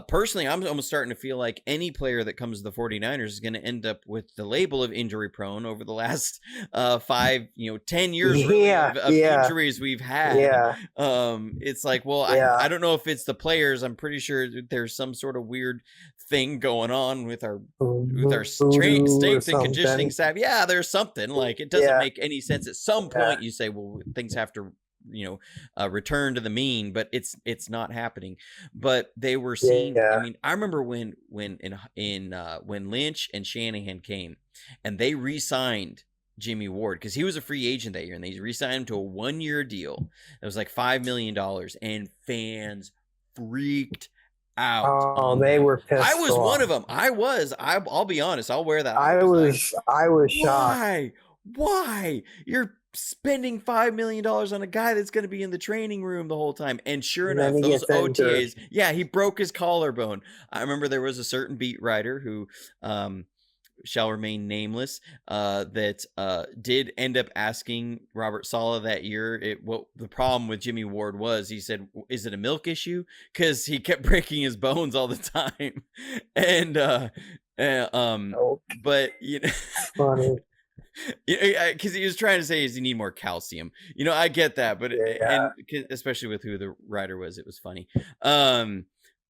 personally, I'm almost starting to feel like any player that comes to the 49ers is going to end up with the label of injury prone over the last 10 years really Yeah, of yeah, injuries we've had. yeah, It's like, well, I yeah. don't know if it's the players. I'm pretty sure there's some sort of weird thing going on with our Voodoo or strength and conditioning something. staff. Yeah, there's something. Like, it doesn't Yeah, make any sense. At some yeah, point you say, well, things have to return to the mean, but it's not happening. But they were seen. I yeah. mean, I remember when Lynch and Shanahan came and they re-signed Jimmy Ward because he was a free agent that year, and they re-signed him to a 1-year deal. It was like $5 million, and fans freaked out Oh, on they them. were I pissed was one off. of them. I'll be honest. I'll wear that. I was shocked. Why? You're spending $5 million on a guy that's going to be in the training room the whole time. And sure And then enough, he those gets injured. OTAs, yeah, he broke his collarbone. I remember there was a certain beat writer who shall remain nameless, that did end up asking Robert Saleh that year what the problem with Jimmy Ward was. He said, "Is it a milk issue?" Because he kept breaking his bones all the time, and Oh, but funny. because he was trying to say is you need more calcium. I get that, but Yeah. and especially with who the writer was, it was funny. Um,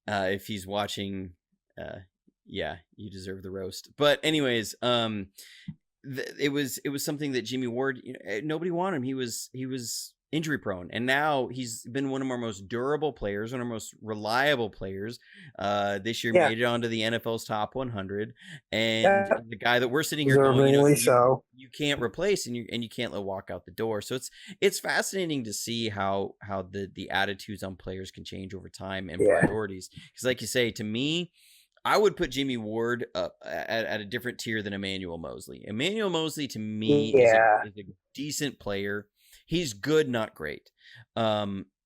if he's watching, uh, yeah, you deserve the roast. But anyways, it was something that Jimmy Ward, nobody wanted him. He was injury prone, and now he's been one of our most durable players, one of our most reliable players. This year Yeah. made it onto the NFL's top 100, and Yeah. the guy that we're sitting here going, Deservingly you so. you can't replace, and you can't let walk out the door. So it's fascinating to see how the attitudes on players can change over time and Yeah. priorities. Because like you say, to me, I would put Jimmy Ward up at a different tier than Emmanuel Mosley. Emmanuel Mosley to me is a Yeah. is a decent player. He's good, not great.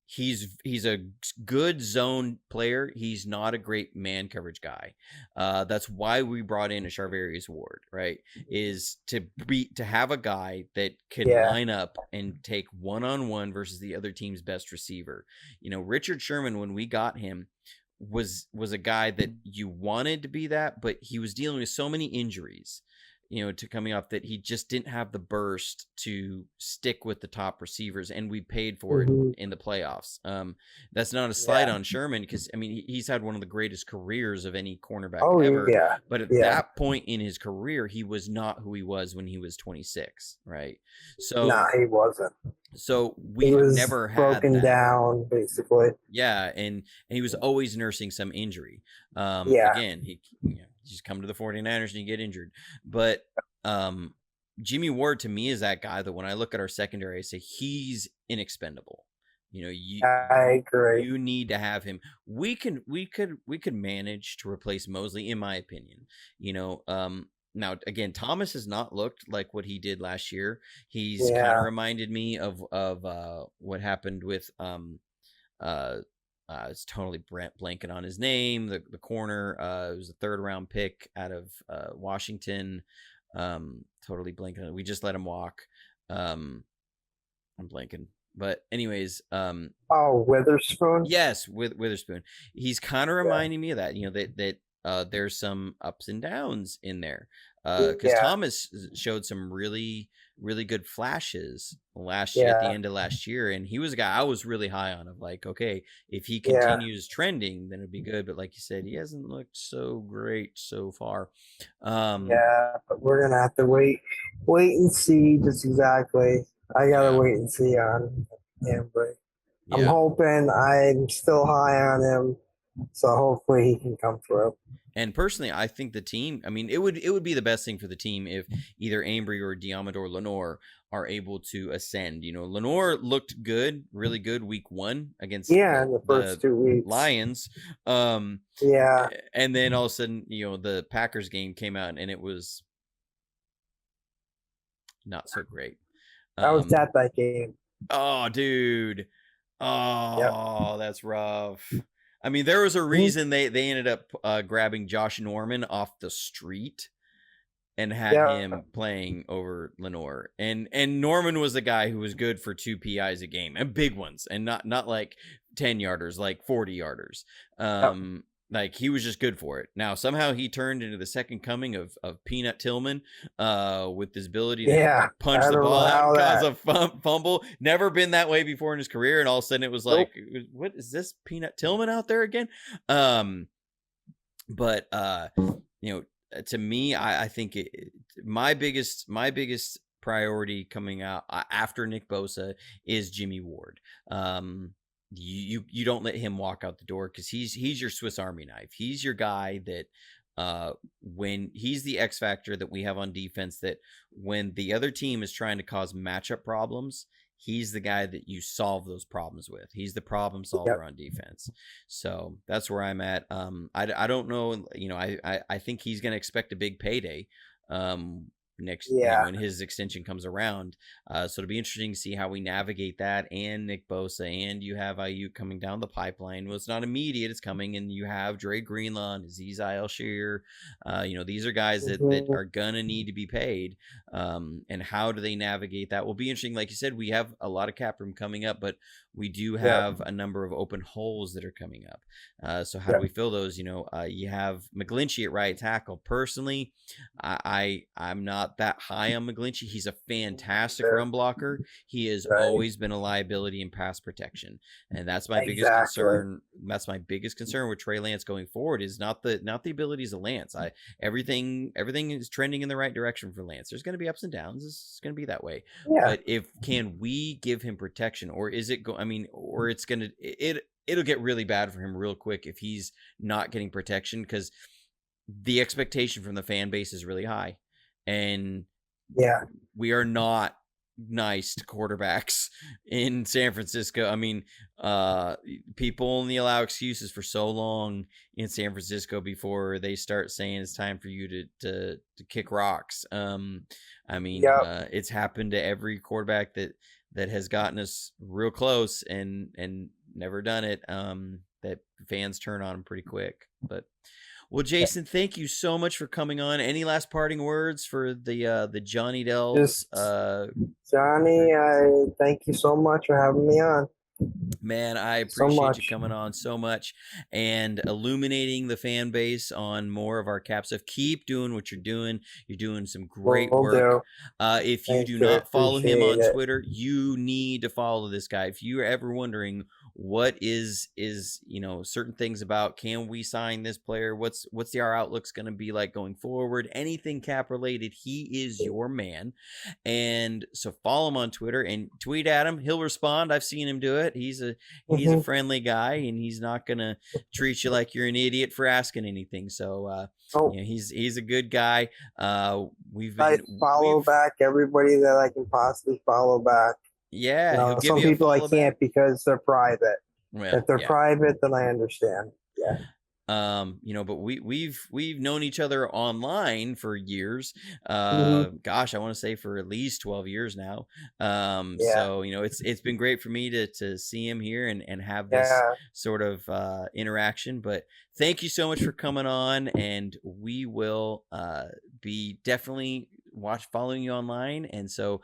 He's a good zone player. He's not a great man coverage guy. That's why we brought in a Charvarius Ward, right? Is to have a guy that can Yeah. line up and take 1-on-1 versus the other team's best receiver. Richard Sherman, when we got him, was a guy that you wanted to be that, but he was dealing with so many injuries, to coming off, that he just didn't have the burst to stick with the top receivers, and we paid for it Hmm. in the playoffs. That's not a slight Yeah. on Sherman, because I mean he's had one of the greatest careers of any cornerback Oh, ever, yeah. but at Yeah. that point in his career, he was not who he was when he was 26, right? So Nah, he wasn't. we He have was never had broken that. down, basically. Yeah, and he was always nursing some injury. Yeah. Again, he you just come to the 49ers and you get injured. But Jimmy Ward to me is that guy that when I look at our secondary, I say he's inexpendable. You I agree. you need to have him. We could manage to replace Mosley, in my opinion. Now again, Thomas has not looked like what he did last year. He's kind of Yeah. reminded me of what happened with it's totally blanking on his name. The corner, it was a third-round pick out of Washington. Totally blanking on it. We just let him walk. I'm blanking. But anyways, Oh, Witherspoon. yes, with Witherspoon, he's kind of Yeah. reminding me of that. That there's some ups and downs in there. Because Yeah. Thomas showed some really, really good flashes at the Yeah. end of last year, and he was a guy I was really high on. Of like, okay, if he Yeah. continues trending, then it'd be good. But like you said, he hasn't looked so great so far. Yeah. But we're gonna have to wait and see. Just exactly. I gotta Yeah, wait and see on him, but I'm yeah. hoping. I'm still high on him, so hopefully he can come through. And personally, I think the team. I mean, it would be the best thing for the team if either Ambry or Diamador Lenore are able to ascend. Lenore looked good, really good week 1 against Yeah, in the first 2 weeks. Lions. Yeah. And then all of a sudden, the Packers game came out and it was not so great. I was at that game. Oh, dude. Oh, Yep. that's rough. I mean, there was a reason they ended up grabbing Josh Norman off the street and had him playing over Lenore. And Norman was the guy who was good for 2 PIs a game, and big ones, and not like 10-yarders, like 40-yarders. Yep. Like he was just good for it. Now somehow he turned into the second coming of Peanut Tillman, with his ability to Yeah. punch I the don't know ball out how and cause that. a fumble. Never been that way before in his career, and all of a sudden it was like, Nope. what is this Peanut Tillman out there again? Um, but you know, to me, I think my biggest priority coming out after Nick Bosa is Jimmy Ward. You don't let him walk out the door, because he's your Swiss Army knife. He's your guy that when he's the X factor that we have on defense, that when the other team is trying to cause matchup problems, he's the guy that you solve those problems with. He's the problem solver Yep. on defense. So that's where I'm at. I don't know, you know, I think he's going to expect a big payday next, you know, Yeah. when his extension comes around. So it'll be interesting to see how we navigate that, and Nick Bosa, and you have IU coming down the pipeline. Well, it's not immediate, it's coming, and you have Dre Greenlaw and Aziz Al-Shir. You know, these are guys that Hmm. are gonna need to be paid. And how do they navigate that will be interesting. Like you said, we have a lot of cap room coming up, but we do Yep. have a number of open holes that are coming up. So how do Yep. we fill those? You know, you have McGlinchey at right tackle. Personally, I'm not that high on McGlinchey. He's a fantastic Very. run blocker. He has Right. always been a liability in pass protection, and that's my biggest Exactly. concern. That's my biggest concern with Trey Lance going forward, is not the abilities of Lance. Everything is trending in the right direction for Lance. There's going to be ups and downs. It's going to be that way. Yeah. But can we give him protection, or is it or it's going to it'll get really bad for him real quick if he's not getting protection, because the expectation from the fan base is really high, and Yeah. we are not nice to quarterbacks in San Francisco. I mean, people only allow excuses for so long in San Francisco before they start saying it's time for you to kick rocks. I mean, Yep. it's happened to every quarterback that has gotten us real close and never done it. That fans turn on them pretty quick. But well, Jason, thank you so much for coming on. Any last parting words for the Johnny Dells? Just Johnny, I thank you so much for having me on. Man, I So appreciate you much. coming on so much and illuminating the fan base on more of our cap stuff. Keep doing what you're doing. You're doing some great Will work. do. If you Thank do you. I not follow him appreciate on it. Twitter, you need to follow this guy. If you're ever wondering what is you know, certain things about, can we sign this player, what's our outlook's going to be like going forward, anything cap related, he is your man. And so follow him on Twitter and tweet at him. He'll respond. I've seen him do it. He's a Hmm. friendly guy, and he's not gonna treat you like you're an idiot for asking anything. So Oh, you know, he's a good guy. We've I been follow we've back everybody that I can possibly follow back. Yeah, he'll give Some you a people I follow back. can't because they're private. Well, If they're yeah. private, then I understand. Yeah. You know, but we've known each other online for years. Hmm. Gosh, I want to say for at least 12 years now. Yeah. So you know, it's been great for me to see him here and have this Yeah. sort of interaction. But thank you so much for coming on, and we will be definitely following you online. And so,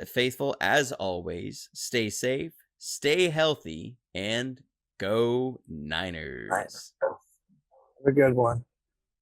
faithful as always, stay safe, stay healthy, and go Nice. Niners. Have a good one.